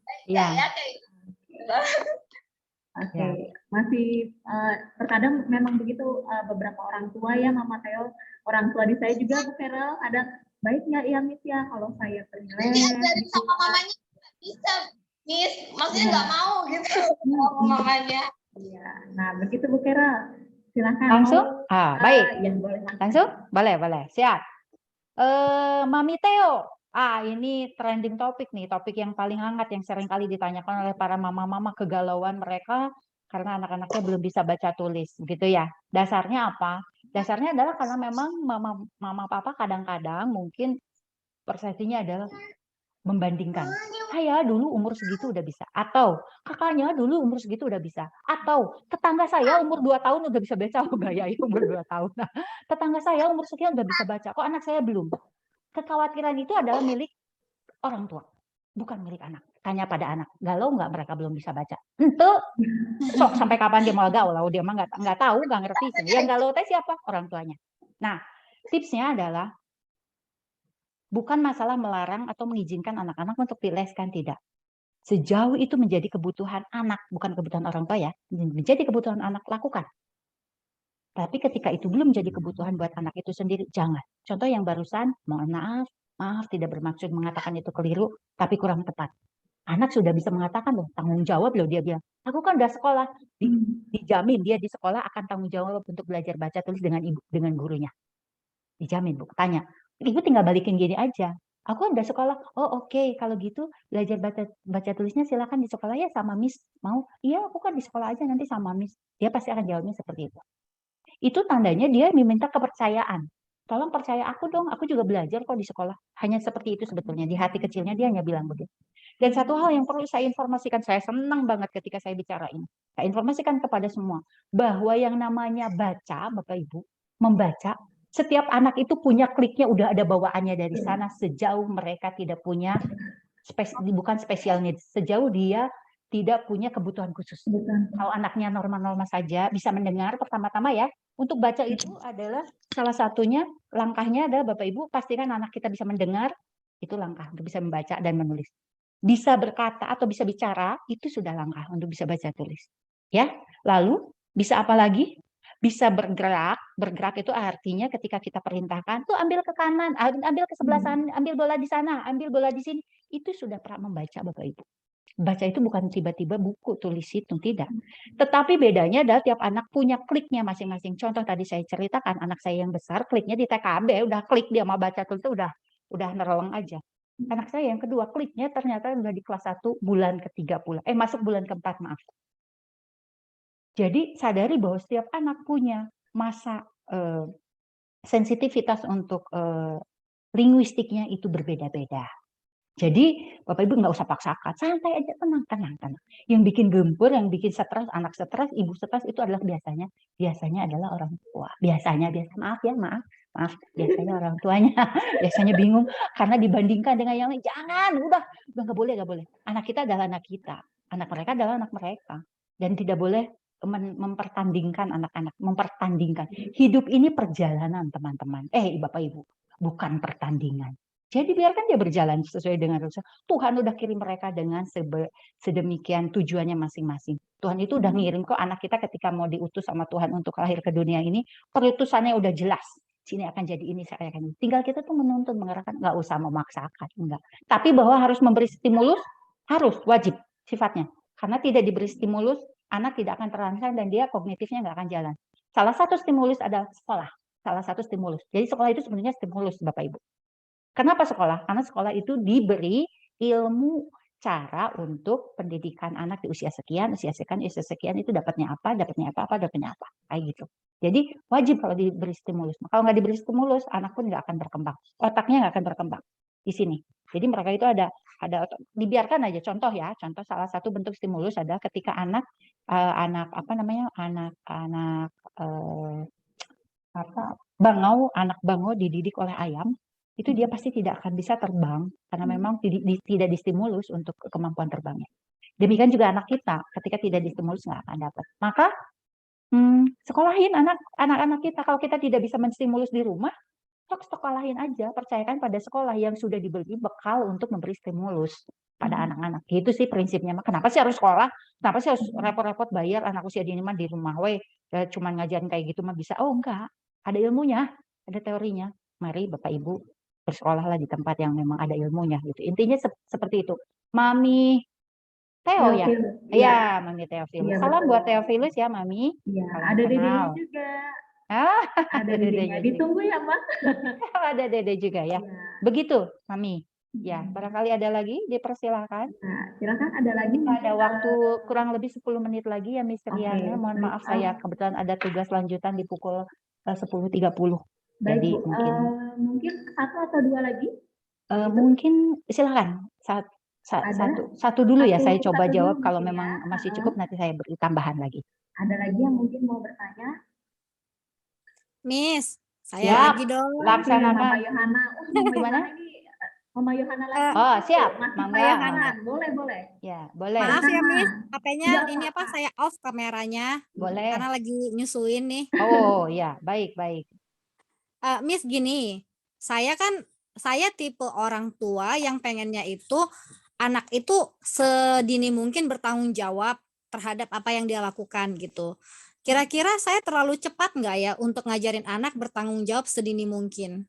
Baik nggak ya kayak gitu. Oke, masih terkadang memang begitu beberapa orang tua ya Mama Theo, orang tua di saya juga Bu Carol, ada baiknya ya Miss ya kalau saya pergi les. Diajarin sama mamanya nggak bisa Miss, maksudnya nggak mau gitu sama mamanya. Iya, nah begitu Bu Carol. Silakan. Langsung? Baik. Ya, boleh langsung. Langsung? Boleh. Siap. Mami Theo. Ini trending topik nih, topik yang paling hangat yang sering kali ditanyakan oleh para mama-mama, kegalauan mereka karena anak-anaknya belum bisa baca tulis, gitu ya. Dasarnya apa? Dasarnya adalah karena memang mama papa kadang-kadang mungkin persepsinya adalah membandingkan. Saya dulu umur segitu udah bisa, atau kakaknya dulu umur segitu udah bisa, atau tetangga saya umur 2 tahun udah bisa baca. Oh, gaya itu umur 2 tahun. Nah, tetangga saya umur sekian udah bisa baca, kok anak saya belum? Kekhawatiran itu adalah milik orang tua, bukan milik anak. Tanya pada anak, galau nggak mereka belum bisa baca? Ente, sok sampai kapan dia mau galau? Dia mah nggak tahu, nggak ngerti. Yang galau teh siapa? Orang tuanya. Nah, tipsnya adalah bukan masalah melarang atau mengizinkan anak-anak untuk dileskan, tidak. Sejauh itu menjadi kebutuhan anak, bukan kebutuhan orang tua ya, menjadi kebutuhan anak, lakukan. Tapi ketika itu belum menjadi kebutuhan buat anak itu sendiri, jangan. Contoh yang barusan, mohon maaf tidak bermaksud mengatakan itu keliru, tapi kurang tepat. Anak sudah bisa mengatakan loh, tanggung jawab loh, dia bilang, aku kan udah sekolah, dijamin dia di sekolah akan tanggung jawab untuk belajar baca tulis dengan ibu, dengan gurunya. Dijamin, Bu. Tanya, ibu tinggal balikin gini aja. Aku udah sekolah. Oh, oke. Kalau gitu belajar baca tulisnya silakan di sekolah ya sama Miss. Mau? Iya, aku kan di sekolah aja nanti sama Miss. Dia pasti akan jawabnya seperti itu. Itu tandanya dia meminta kepercayaan. Tolong percaya aku dong, aku juga belajar kok di sekolah. Hanya seperti itu sebetulnya. Di hati kecilnya dia hanya bilang begitu. Dan satu hal yang perlu saya informasikan, saya senang banget ketika saya bicara ini. Saya informasikan kepada semua, bahwa yang namanya baca, Bapak Ibu, membaca, setiap anak itu punya kliknya, udah ada bawaannya dari sana, sejauh mereka tidak punya, bukan special needs, sejauh dia tidak punya kebutuhan khusus. Kalau anaknya normal-normal saja, bisa mendengar pertama-tama ya. Untuk baca itu adalah salah satunya, langkahnya adalah Bapak Ibu pastikan anak kita bisa mendengar, itu langkah untuk bisa membaca dan menulis. Bisa berkata atau bisa bicara, itu sudah langkah untuk bisa baca tulis. Ya, lalu bisa apa lagi? Bisa bergerak. Bergerak itu artinya ketika kita perintahkan, tuh ambil ke kanan, ambil ke sebelah sana, ambil bola di sana, ambil bola di sini. Itu sudah pernah membaca Bapak Ibu. Baca itu bukan tiba-tiba buku tulis hitung, tidak. Tetapi bedanya adalah tiap anak punya kliknya masing-masing. Contoh tadi saya ceritakan, anak saya yang besar kliknya di TKB, udah klik dia mau baca tulis itu udah nereleng aja. Anak saya yang kedua kliknya ternyata udah di kelas 1 bulan ke-3 pula. Masuk bulan ke-4, maaf. Jadi sadari bahwa setiap anak punya masa sensitivitas untuk linguistiknya itu berbeda-beda. Jadi Bapak Ibu nggak usah paksakan, santai aja, tenang. Yang bikin gempur, yang bikin stres, anak stres, ibu stres itu adalah biasanya adalah orang tua. Biasanya maaf, biasanya orang tuanya, biasanya bingung karena dibandingkan dengan yang lain. Jangan, udah nggak boleh. Anak kita adalah anak kita, anak mereka adalah anak mereka, dan tidak boleh mempertandingkan anak-anak, mempertandingkan. Hidup ini perjalanan, teman-teman. Bapak Ibu, bukan pertandingan. Jadi biarkan dia berjalan sesuai dengan rencana. Tuhan udah kirim mereka dengan sedemikian tujuannya masing-masing. Tuhan itu udah ngirim kok anak kita ketika mau diutus sama Tuhan untuk lahir ke dunia ini, perutusannya udah jelas. Sini akan jadi ini, saya akan ini. Tinggal kita tuh menuntun, mengarahkan, nggak usah memaksakan, enggak. Tapi bahwa harus memberi stimulus, harus, wajib sifatnya. Karena tidak diberi stimulus, anak tidak akan terangsang dan dia kognitifnya nggak akan jalan. Salah satu stimulus adalah sekolah. Salah satu stimulus. Jadi sekolah itu sebenarnya stimulus, Bapak Ibu. Kenapa sekolah? Karena sekolah itu diberi ilmu cara untuk pendidikan anak di usia sekian itu dapatnya apa, kayak gitu. Jadi wajib kalau diberi stimulus. Kalau nggak diberi stimulus, anak pun nggak akan berkembang, otaknya nggak akan berkembang di sini. Jadi mereka itu ada dibiarkan aja. Contoh salah satu bentuk stimulus adalah ketika anak bangau dididik oleh ayam. Itu dia pasti tidak akan bisa terbang karena memang tidak distimulus untuk kemampuan terbangnya. Demikian juga anak kita, ketika tidak distimulus nggak akan dapat. Maka sekolahin anak-anak kita. Kalau kita tidak bisa menstimulus di rumah, sekolahin aja. Percayakan pada sekolah yang sudah diberi bekal untuk memberi stimulus pada anak-anak. Itu sih prinsipnya. Kenapa sih harus sekolah? Kenapa sih harus repot-repot bayar anak usia dini mah di rumah? Cuma ngajarin kayak gitu mah bisa? Oh enggak, ada ilmunya, ada teorinya. Mari Bapak Ibu bersekolahlah di tempat yang memang ada ilmunya gitu. Intinya seperti itu. Mami Teo ya? Theophilus. Iya, Mami Theophilus. Iya, Salam betul. buat Theophilus ya, Mami. Iya, Salam ada dedenya kenal. juga. Ah, Ada ada dedenya. dedenya juga. Ditunggu ya, Mbak. Ada dede juga ya. Iya. Begitu, Mami. Ya, barangkali ada lagi, dipersilakan. Nah, silakan ada lagi Kita mungkin. ada waktu kurang lebih 10 menit lagi ya, Miss Oke, Riana. Mohon baik. maaf, saya kebetulan ada tugas lanjutan di pukul 10.30. Baik, Jadi Bu. Mungkin satu atau dua lagi? mungkin silakan Ada? satu dulu ya, saya Satu coba dulu jawab. Kalau mungkin memang ya. masih cukup nanti saya beri tambahan lagi. Ada lagi yang mungkin mau bertanya? Miss, saya Siap, lagi dong. Oke, laksanakan. Mama Yohana. Oh, Mama Gimana? Yohana ini Mama Yohana lagi. Oh, siap. Masih Mangga. layanan. Boleh. Ya, boleh. Maaf ya Sama. Miss, HP-nya Tidak ini apa? apa-apa. Saya off kameranya Boleh. karena lagi nyusuin nih. Oh, ya, baik. Miss gini, saya tipe orang tua yang pengennya itu anak itu sedini mungkin bertanggung jawab terhadap apa yang dia lakukan gitu. Kira-kira saya terlalu cepat nggak ya untuk ngajarin anak bertanggung jawab sedini mungkin?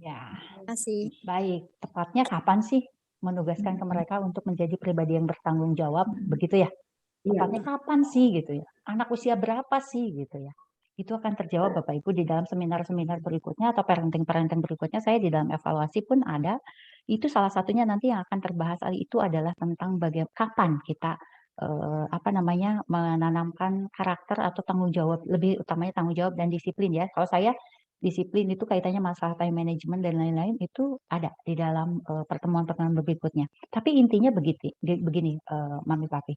Ya, Masih. baik. Tepatnya kapan sih menugaskan ke mereka untuk menjadi pribadi yang bertanggung jawab, begitu ya? Tepatnya kapan sih gitu ya? Anak usia berapa sih gitu ya? Itu akan terjawab Bapak Ibu di dalam seminar-seminar berikutnya atau parenting-parenting berikutnya. Saya di dalam evaluasi pun ada. Itu salah satunya nanti yang akan terbahas itu adalah tentang bagaimana kapan kita menanamkan karakter atau tanggung jawab, lebih utamanya tanggung jawab dan disiplin ya. Kalau saya disiplin itu kaitannya masalah time management dan lain-lain itu ada di dalam pertemuan-pertemuan berikutnya. Tapi intinya begini, Mami Papi.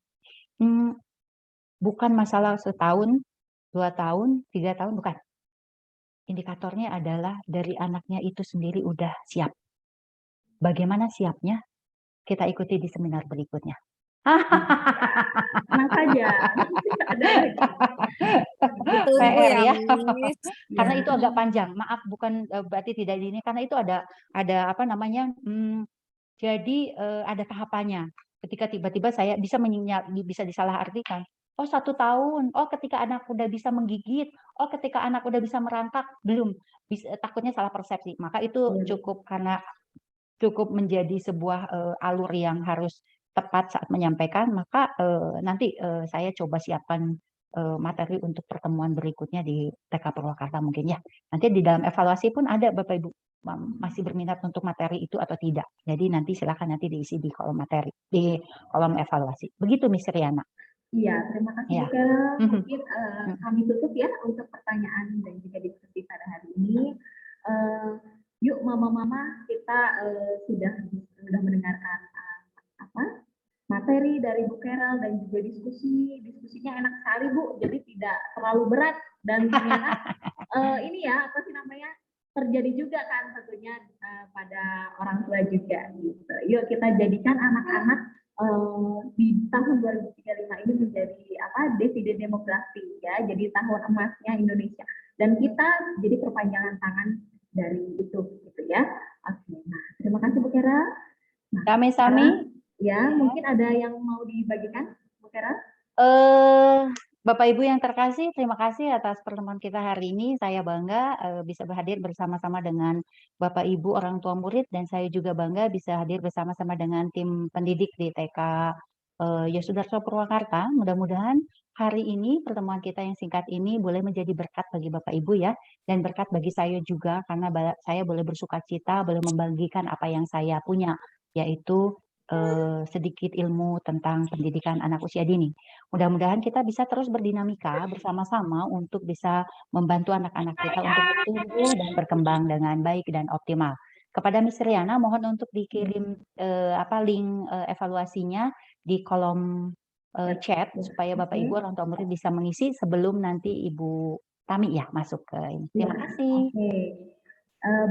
Bukan masalah setahun, 2 tahun, 3 tahun, bukan. Indikatornya adalah dari anaknya itu sendiri udah siap. Bagaimana siapnya? Kita ikuti di seminar berikutnya. Tenang saja. Ada lagi. PR ya. Miss. Karena itu agak panjang. Maaf, bukan berarti tidak ini. Karena itu ada apa namanya? Jadi ada tahapannya. Ketika tiba-tiba saya bisa disalahartikan. Oh 1 tahun. Oh ketika anak udah bisa menggigit. Oh ketika anak udah bisa merangkak. Belum. Takutnya salah persepsi. Maka itu cukup menjadi sebuah alur yang harus tepat saat menyampaikan. Maka nanti saya coba siapkan materi untuk pertemuan berikutnya di TK Purwakarta mungkin ya. Nanti di dalam evaluasi pun ada Bapak Ibu masih berminat untuk materi itu atau tidak. Jadi nanti silakan nanti diisi di kolom materi, di kolom evaluasi. Begitu Miss Riana. Iya, terima kasih Ya. Bu Kera. Mungkin kami tutup ya untuk pertanyaan dan juga diskusi pada hari ini. Yuk mama-mama, kita sudah mendengarkan materi dari Bu Kerel dan juga diskusinya enak sekali Bu, jadi tidak terlalu berat dan ternyata ini ya terjadi juga kan tentunya pada orang tua juga gitu. Yuk kita jadikan anak-anak di tahun 2035 ini menjadi dividen demografi ya, jadi tahun emasnya Indonesia dan kita jadi perpanjangan tangan dari itu gitu ya. Oke, nah terima kasih Bu Kera. Nah, Sami-sami. Ya, mungkin ada yang mau dibagikan, Bu Kera? Bapak Ibu yang terkasih, terima kasih atas pertemuan kita hari ini. Saya bangga bisa hadir bersama-sama dengan Bapak Ibu orang tua murid dan saya juga bangga bisa hadir bersama-sama dengan tim pendidik di TK Yosudarso Purwakarta. Mudah-mudahan hari ini pertemuan kita yang singkat ini boleh menjadi berkat bagi Bapak Ibu ya dan berkat bagi saya juga karena saya boleh bersukacita, boleh membagikan apa yang saya punya yaitu sedikit ilmu tentang pendidikan anak usia dini. Mudah-mudahan kita bisa terus berdinamika bersama-sama untuk bisa membantu anak-anak kita untuk bertumbuh dan berkembang dengan baik dan optimal. Kepada Miss Riana, mohon untuk dikirim link evaluasinya di kolom chat supaya Bapak Ibu orang tua murid bisa mengisi sebelum nanti Ibu Tami ya masuk ke ini. Terima kasih.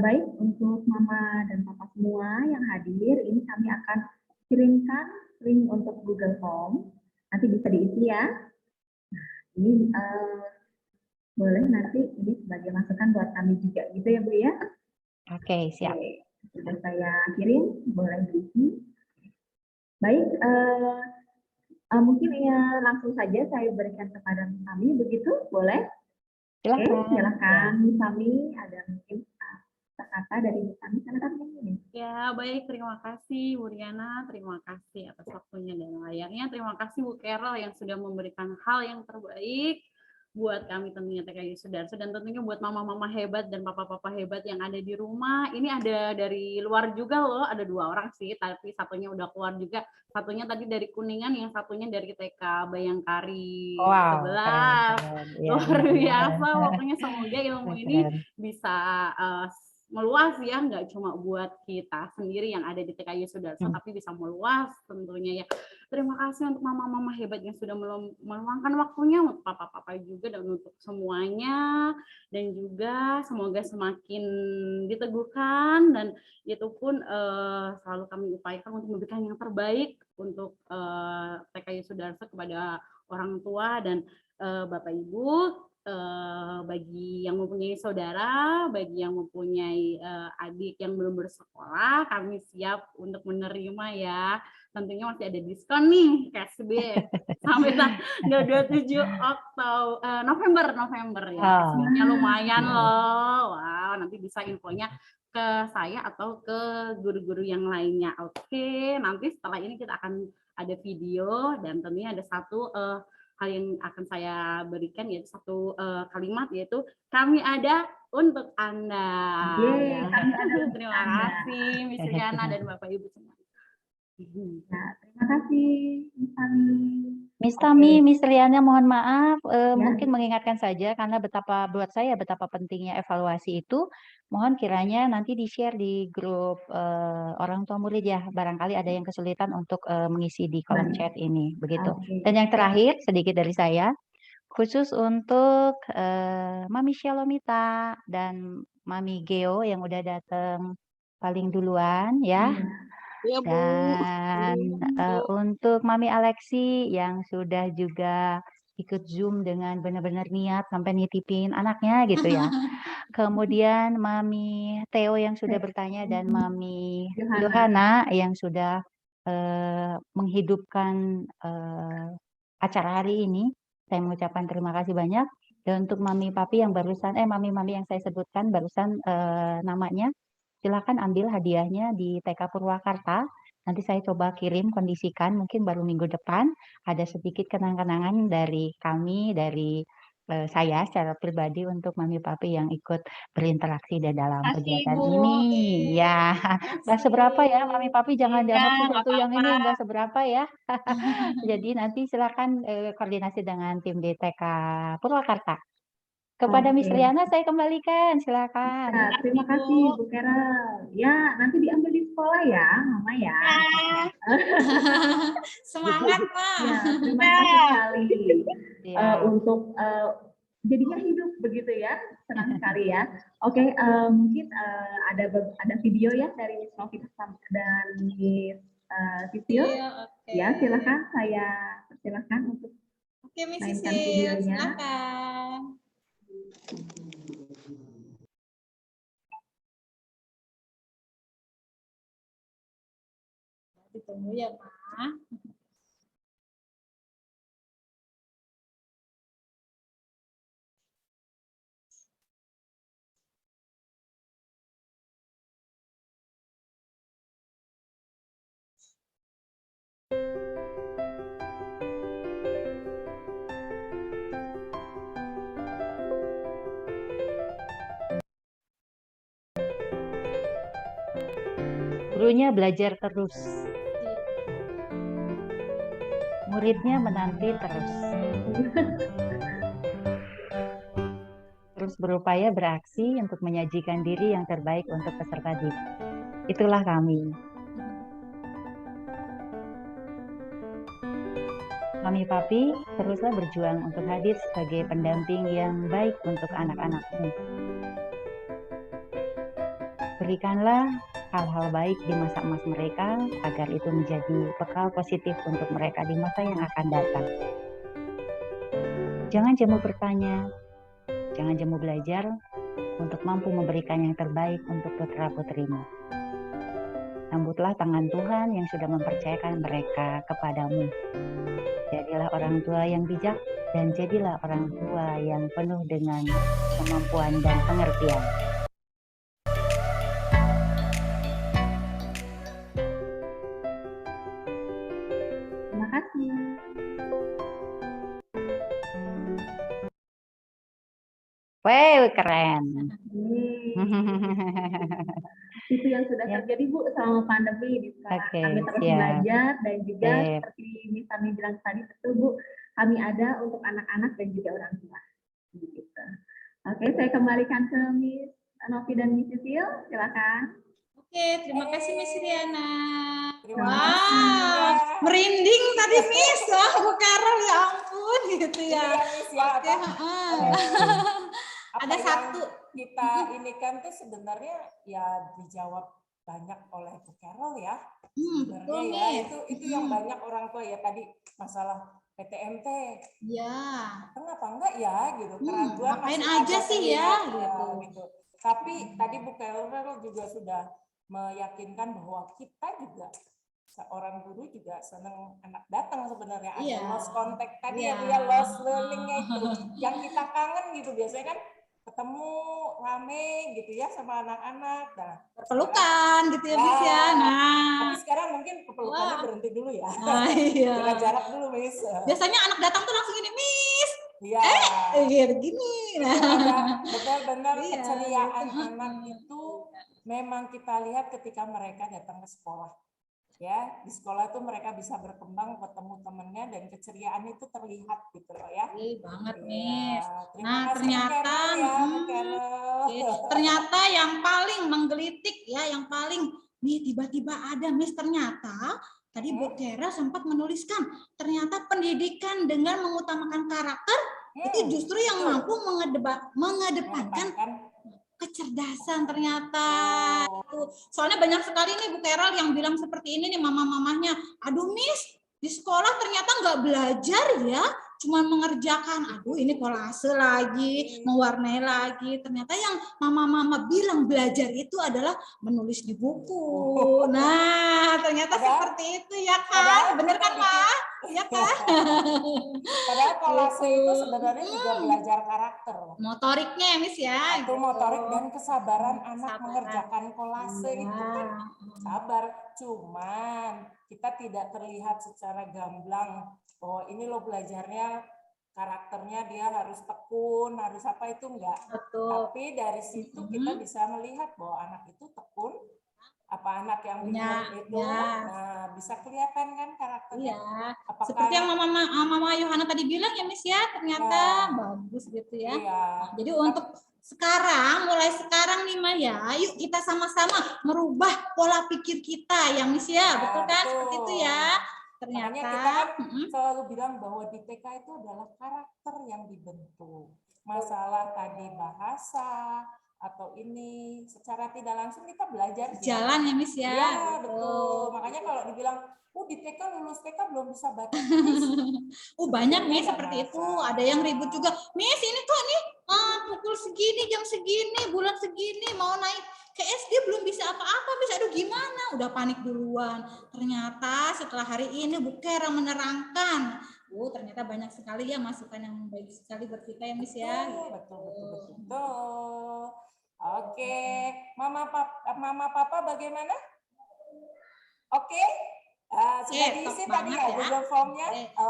Baik, untuk Mama dan Papa semua yang hadir, ini kami akan kirimkan link untuk Google Form, nanti bisa diisi ya. Nah, ini boleh nanti ini sebagai masukan buat kami juga gitu ya Bu ya. Oke, siap. Sudah saya kirim, boleh diisi. Baik, mungkin ya langsung saja saya berikan kepada kami, begitu boleh? Silakan. Oke, silakan kami ada mungkin kata-kata dari Bu Tami, silakan Miss. Ya, baik. Terima kasih Bu Riana. Terima kasih atas waktunya dan layarnya. Terima kasih Bu Carol yang sudah memberikan hal yang terbaik buat kami tentunya TKI Sudarso, dan tentunya buat mama-mama hebat dan papa-papa hebat yang ada di rumah. Ini ada dari luar juga loh, ada 2 orang sih, tapi satunya udah keluar juga. Satunya tadi dari Kuningan, yang satunya dari TK Bayangkari 11. Ya, Luar biasa, pokoknya semoga ilmu ini bisa meluas ya, nggak cuma buat kita sendiri yang ada di TKI Sudarso, tapi bisa meluas tentunya ya. Terima kasih untuk mama-mama hebat yang sudah meluangkan waktunya, untuk papa-papa juga, dan untuk semuanya, dan juga semoga semakin diteguhkan, dan itu pun selalu kami upayakan untuk memberikan yang terbaik untuk TKI Sudarso kepada orang tua dan Bapak Ibu. Bagi yang mempunyai saudara, bagi yang mempunyai adik yang belum bersekolah, kami siap untuk menerima ya. Tentunya masih ada diskon nih, cashback sampai tanggal 27 November ya. Cashbacknya lumayan loh. Wow, nanti bisa infonya ke saya atau ke guru-guru yang lainnya. Oke, nanti setelah ini kita akan ada video, dan tentunya ada satu hal yang akan saya berikan, yaitu satu kalimat, yaitu kami ada untuk Anda. Ya. Terima kasih Miss Riana dan Bapak Ibu semua. Terima kasih Miss Tami. Miss Tami, Miss Riana, mohon maaf, mungkin mengingatkan saja, karena buat saya betapa pentingnya evaluasi itu. Mohon kiranya nanti di-share di grup orang tua murid ya. Barangkali ada yang kesulitan untuk mengisi di kolom chat ini, begitu. Dan yang terakhir sedikit dari saya, khusus untuk Mami Shalomita dan Mami Geo yang udah datang paling duluan ya. Ya, Bu. Dan untuk Mami Alexi yang sudah juga ikut Zoom dengan benar-benar niat sampai nitipin anaknya gitu ya. Kemudian Mami Theo yang sudah bertanya, dan Mami Yohana yang sudah menghidupkan acara hari ini. Saya mengucapkan terima kasih banyak. Dan untuk Mami Papi yang barusan, Mami-Mami yang saya sebutkan barusan namanya, silakan ambil hadiahnya di TK Purwakarta. Nanti saya coba kirim, kondisikan, mungkin baru minggu depan. Ada sedikit kenang-kenangan dari kami, dari saya secara pribadi untuk Mami Papi yang ikut berinteraksi di dalam kegiatan ini. Ya, nggak seberapa ya Mami Papi, jangan dianggap sesuatu yang ini nggak seberapa ya. Jadi nanti silakan koordinasi dengan tim di TK Purwakarta. Kepada Miss Riana saya kembalikan, silakan. Ya, terima kasih Bu Carol. Ya, nanti diambil di sekolah ya, Mama ya. Semangat, Ma. Ya, terima kasih sekali untuk jadinya hidup begitu ya, senang sekali ya. Oke, mungkin ada video ya dari Miss Novita dan Miss Sisil. Ya, silakan, saya persilakan untuk mainkan videonya. Silakan. Ditunggu ya, Ma. Gurunya belajar terus, muridnya menanti terus, terus berupaya beraksi untuk menyajikan diri yang terbaik untuk peserta didik. Itulah kami. Mami Papi, teruslah berjuang untuk hadir sebagai pendamping yang baik untuk anak-anakmu. Berikanlah hal-hal baik di masa emas mereka, agar itu menjadi bekal positif untuk mereka di masa yang akan datang. Jangan jemu bertanya, jangan jemu belajar untuk mampu memberikan yang terbaik untuk putra-putrimu. Sambutlah tangan Tuhan yang sudah mempercayakan mereka kepadamu. Jadilah orang tua yang bijak, dan jadilah orang tua yang penuh dengan kemampuan dan pengertian. kasih. Wow, keren. Itu yang sudah terjadi Bu selama pandemi di sekolah. Oke, Kami terus siap. belajar dan juga Sip. seperti Miss Tami bilang tadi betul Bu, kami ada untuk anak-anak dan juga orang tua. Gitu. Oke, saya kembalikan ke Miss Novi dan Miss Cecil, silakan. Oke, terima kasih Miss Riana. Terima Wow, kasih. merinding tadi Miss. Wah, Bu Carol ya ampun gitu ya. Iya, Miss, ya, Oke, apa ada yang satu. kita ini kan tuh sebenarnya ya dijawab banyak oleh Bu Carol ya. Sebenarnya betul, ya Miss. itu yang banyak orang tua ya tadi masalah PTMT. Ya. Kenapa enggak ya gitu. Keraguan ngapain masih aja ada sih ya, terlihat, gitu. Tapi tadi Bu Carol juga sudah meyakinkan bahwa kita juga seorang guru juga senang anak datang sebenarnya. Ada Iya. lost contact tadi Iya. ya Bu ya, lost learning-nya itu. Yang kita kangen gitu biasanya kan ketemu rame gitu ya sama anak-anak. Nah, Pelukan gitu ya Miss ya. Nah. Tapi sekarang mungkin pelukannya berhenti dulu ya. Iya. Jaga jarak dulu, Miss. Biasanya anak datang tuh langsung gini, Miss. Iya. Gini. Itu ada benar-benar Iya, keceriaan gitu. anak itu memang kita lihat ketika mereka datang ke sekolah. Ya, di sekolah itu mereka bisa berkembang, ketemu temennya dan keceriaan itu terlihat gitu loh ya. Banget, Iya. Miss. Terima Nah, kasih, ternyata Bu Carol ya, Bu Carol. ternyata yang paling menggelitik ya, yang paling nih tiba-tiba ada Miss ternyata tadi Bu Kera sempat menuliskan ternyata pendidikan dengan mengutamakan karakter itu justru yang mampu mengedepankan kecerdasan ternyata. Soalnya banyak sekali nih Bu Carol yang bilang seperti ini nih mama-mamanya, aduh Miss di sekolah ternyata nggak belajar ya, cuma mengerjakan, aduh ini kolase lagi, mewarnai lagi. Ternyata yang mama-mama bilang belajar itu adalah menulis di buku. Nah ternyata seperti itu ya kan, bener kan Pak? Ya kan? Padahal kolase itu sebenarnya juga belajar karakter. Motoriknya ya Miss ya. Itu motorik dan kesabaran anak mengerjakan kolase itu kan sabar. Cuman kita tidak terlihat secara gamblang bahwa ini loh belajarnya karakternya dia harus tekun, harus apa itu enggak. Tapi dari situ kita bisa melihat bahwa anak itu tekun, apa anak yang bingung itu, nah bisa kelihatan kan karakternya. Seperti yang Mama Yohana tadi bilang ya Miss ya, ternyata bagus gitu ya. Jadi untuk sekarang, mulai sekarang nih Maya, yuk kita sama-sama merubah pola pikir kita ya Miss ya, betul kan? Seperti itu ya. Ternyata makanya kita kan selalu bilang bahwa di TK itu adalah karakter yang dibentuk. Masalah tadi bahasa atau ini secara tidak langsung kita belajar jalan ya Miss ya. Iya, betul. Makanya kalau dibilang di TK lulus TK belum bisa baca. Banyak nih seperti itu. Ada yang ribut juga. Miss ini kok nih pukul segini, jam segini, bulan segini mau naik ke SD belum bisa apa-apa. Bisa aduh gimana? Udah panik duluan. Ternyata setelah hari ini Bu Kera menerangkan. Ternyata banyak sekali ya masukan yang baik sekali buat kita ya Miss ya. Betul. Oke, Mama Papa bagaimana? Oke. Sudah diisi tadi ya Google Form-nya.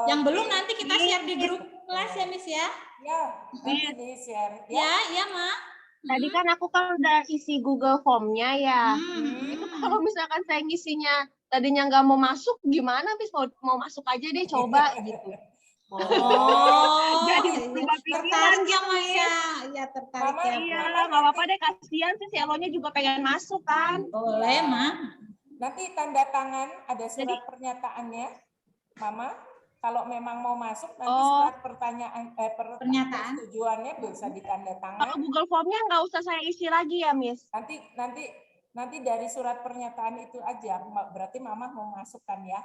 Yang belum nanti kita share di grup kelas ya Miss ya. Ya, nanti di-share. Ya, Ma. Tadi kan aku udah isi Google Form-nya ya. Itu kalau misalkan saya ngisinya tadinya nggak mau masuk, gimana Miss? Mau masuk aja deh, coba gitu. Jadi tertarik ya Maya. Ya tertarik ya. Iya, nggak apa-apa deh, kasihan sih si Elonya juga pengen masuk kan. Boleh, Ma. Nanti tanda tangan ada surat pernyataannya, Mama. Kalau memang mau masuk nanti surat pernyataan tujuannya bisa ditanda tangan. Kalau Google Form-nya nggak usah saya isi lagi ya, Miss. Nanti dari surat pernyataan itu aja, berarti Mama mau masuk kan ya?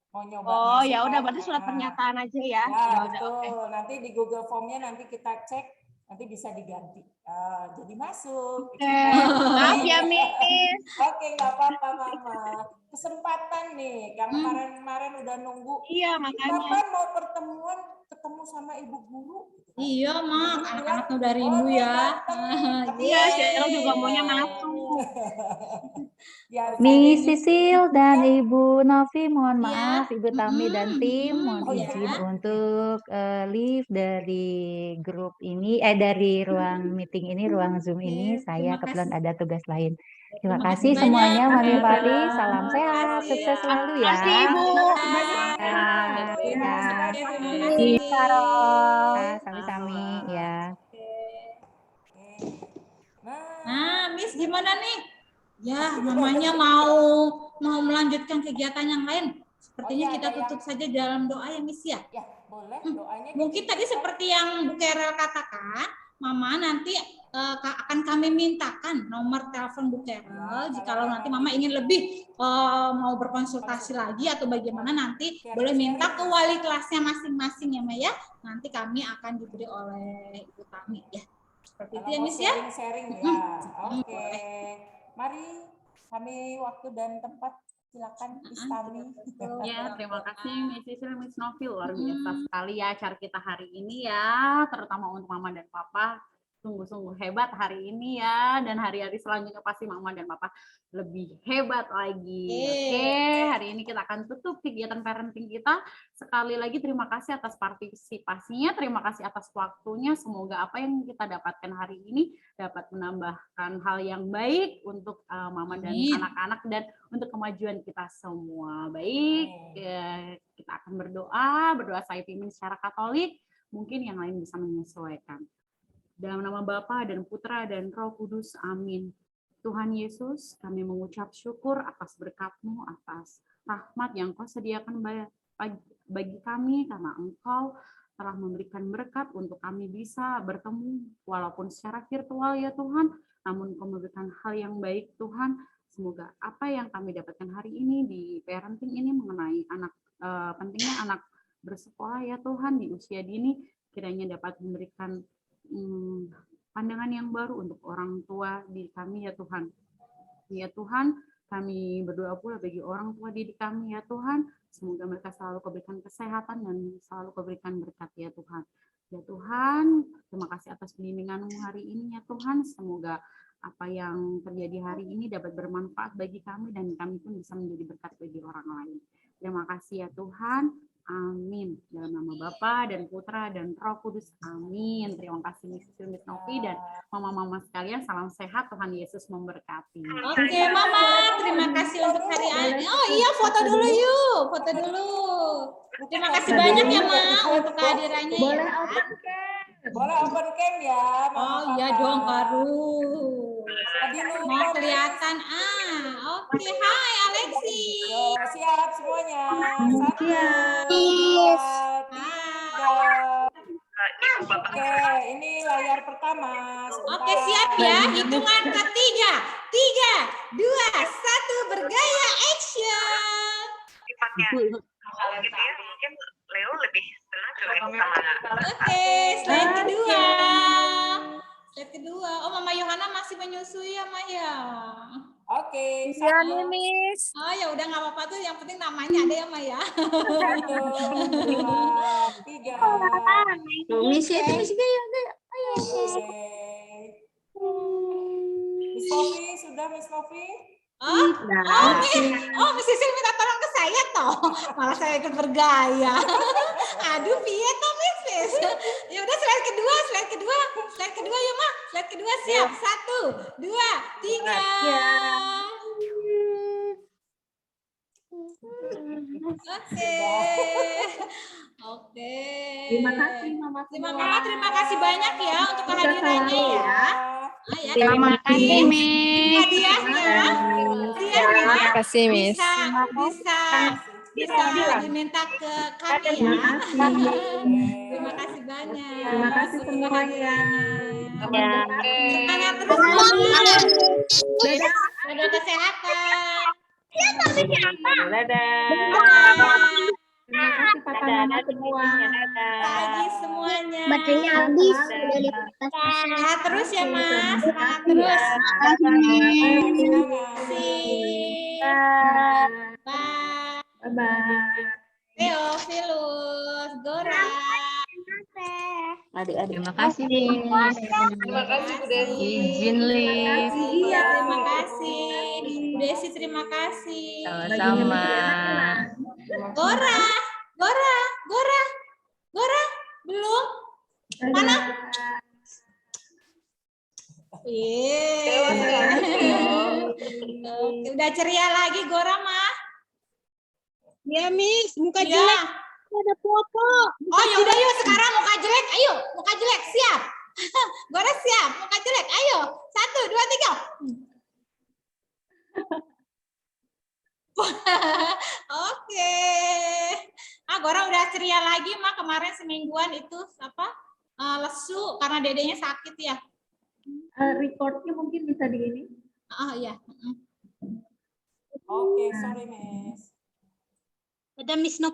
Mau nyoba. Ya udah, berarti surat pernyataan aja ya. Ya, betul. Nanti di Google Form-nya nanti kita cek, nanti bisa diganti. Jadi masuk. Maaf ya, Miss. Oke, nggak apa-apa, Mama. kesempatan nih, yang kemarin-kemarin udah nunggu. Iya, makanya. Kapan mau pertemuan ketemu sama ibu guru? Iya, Mak. Anak-anak udah rindu ya. Iya, Cheryl juga maunya masuk. Miss Sisil dan Ibu Novi, mohon maaf, Ibu Tami dan tim, mohon izin untuk leave dari grup ini, dari ruang meeting ini, ruang Zoom ini. Saya kebetulan ada tugas lain. Terima kasih semuanya, Mami Pali. Salam sehat, sukses selalu ya. Terima kasih, Ibu. Sami-sami ya. Nah, Miss gimana nih? Ya, mamanya mau melanjutkan kegiatan yang lain. Sepertinya kita tutup saja dalam doa ya, Miss ya. Ya, boleh doanya. Mungkin tadi seperti yang Bu Kerel katakan, Mama nanti akan kami mintakan nomor telepon Bu Kerel. Jikalau nanti Mama ingin lebih mau berkonsultasi lagi atau bagaimana, nanti boleh minta ke wali kelasnya masing-masing ya, Maya. Nanti kami akan diberi oleh Ibu Tami ya. Seperti itu ya, Miss ya. Sharing ya. Oke. Mari kami waktu dan tempat, silakan Miss Tami. Ya, terima kasih Miss Sisil, Miss Novi, luar biasa sekali ya acara kita hari ini ya, terutama untuk Mama dan Papa. Sungguh-sungguh hebat hari ini ya, dan hari-hari selanjutnya pasti Mama dan Papa lebih hebat lagi. Oke, hari ini kita akan tutup kegiatan parenting kita. Sekali lagi terima kasih atas partisipasinya, terima kasih atas waktunya. Semoga apa yang kita dapatkan hari ini dapat menambahkan hal yang baik untuk Mama dan anak-anak dan untuk kemajuan kita semua. Baik, kita akan berdoa saya pimpin secara Katolik, mungkin yang lain bisa menyesuaikan. Dalam nama Bapa dan Putra dan Roh Kudus, amin. Tuhan Yesus, kami mengucap syukur atas berkat-Mu, atas rahmat yang Kau sediakan bagi kami, karena Engkau telah memberikan berkat untuk kami bisa bertemu walaupun secara virtual ya Tuhan, namun Kau memberikan hal yang baik Tuhan. Semoga apa yang kami dapatkan hari ini di parenting ini mengenai anak, pentingnya anak bersekolah ya Tuhan di usia dini, kiranya dapat memberikan pandangan yang baru untuk orang tua di kami ya Tuhan. Ya Tuhan, kami berdoa pula bagi orang tua didik kami ya Tuhan. Semoga mereka selalu Kau berikan kesehatan dan selalu Kau berikan berkat ya Tuhan. Ya Tuhan, terima kasih atas bimbingan-Mu hari ini ya Tuhan. Semoga apa yang terjadi hari ini dapat bermanfaat bagi kami dan kami pun bisa menjadi berkat bagi orang lain. Terima kasih ya Tuhan. Amin. Dalam nama Bapa dan Putra dan Roh Kudus. Amin. Terima kasih Miss Sisil, Miss Novi dan mama-mama sekalian. Salam sehat. Tuhan Yesus memberkati. Oke, Mama. Terima kasih untuk hari ini. Oh iya, foto dulu yuk. Foto dulu. Terima kasih banyak ya, Ma, untuk kehadirannya ya. Boleh open cam ya. Oh iya dong, harus. Mau kelihatan. Oke. Hai, Alexi. Yo, siap semuanya. Oke, ini layar pertama. Oke, siap ya. Hitungan ketiga. 3, 2, 1, bergaya action. Kalau gitu ya, mungkin Leo lebih senang join sama. Oke, slide kedua. Slide kedua. Oh, Mama Yohana masih menyusui ya, Maya. Oke. Iya nih, Miss. Oh, ya udah nggak apa-apa tuh. Yang penting namanya ada ya, Maya. 1, 2, 3. Miss itu Miss Gaya ada. Miss Novi, sudah Miss Novi? Miss Sisil minta tolong ke saya toh. Malah saya ikut bergaya. Aduh, piye toh Miss. Ya udah slide kedua ya, Ma. Slide kedua siap. 1, 2, 3. Oke. Terima kasih Mama. Terima kasih banyak ya untuk kehadirannya ya. Terima kasih, Miss. Hadiahnya. Terima kasih, Miss. Bisa diminta ke kami ya. Terima kasih banyak. Terima kasih semuanya. Semangat terus. Dadah kesehatan. Terima kasih Papa Mama semua. Pagi semuanya. Baterainya habis. Sehat terus ya, Mas. Semangat terus. Terima kasih. Terima kasih. Bye. Bye-bye. Theophilus, Gora. Terima kasih, Miss. Terima kasih Bu Desi. Izin, Lis. Iya, terima kasih. Bu Desi, terima kasih. Sama-sama. Gora, Gora, Gora, Gora, belum? Mana? Oke, udah ceria lagi Gora mah. Ya, Miss, muka Iya. jelek. Ada foto. Oh, yaudah yuk sekarang muka jelek. Ayo, muka jelek siap. Gora siap, muka jelek. Ayo, 1, 2, 3. Oke. Gora udah ceria lagi mah, kemarin semingguan itu apa? Lesu karena dedenya sakit ya. Recordnya mungkin bisa di ini. Oh iya. Oke, sorry, Miss. Ada Miss Nova.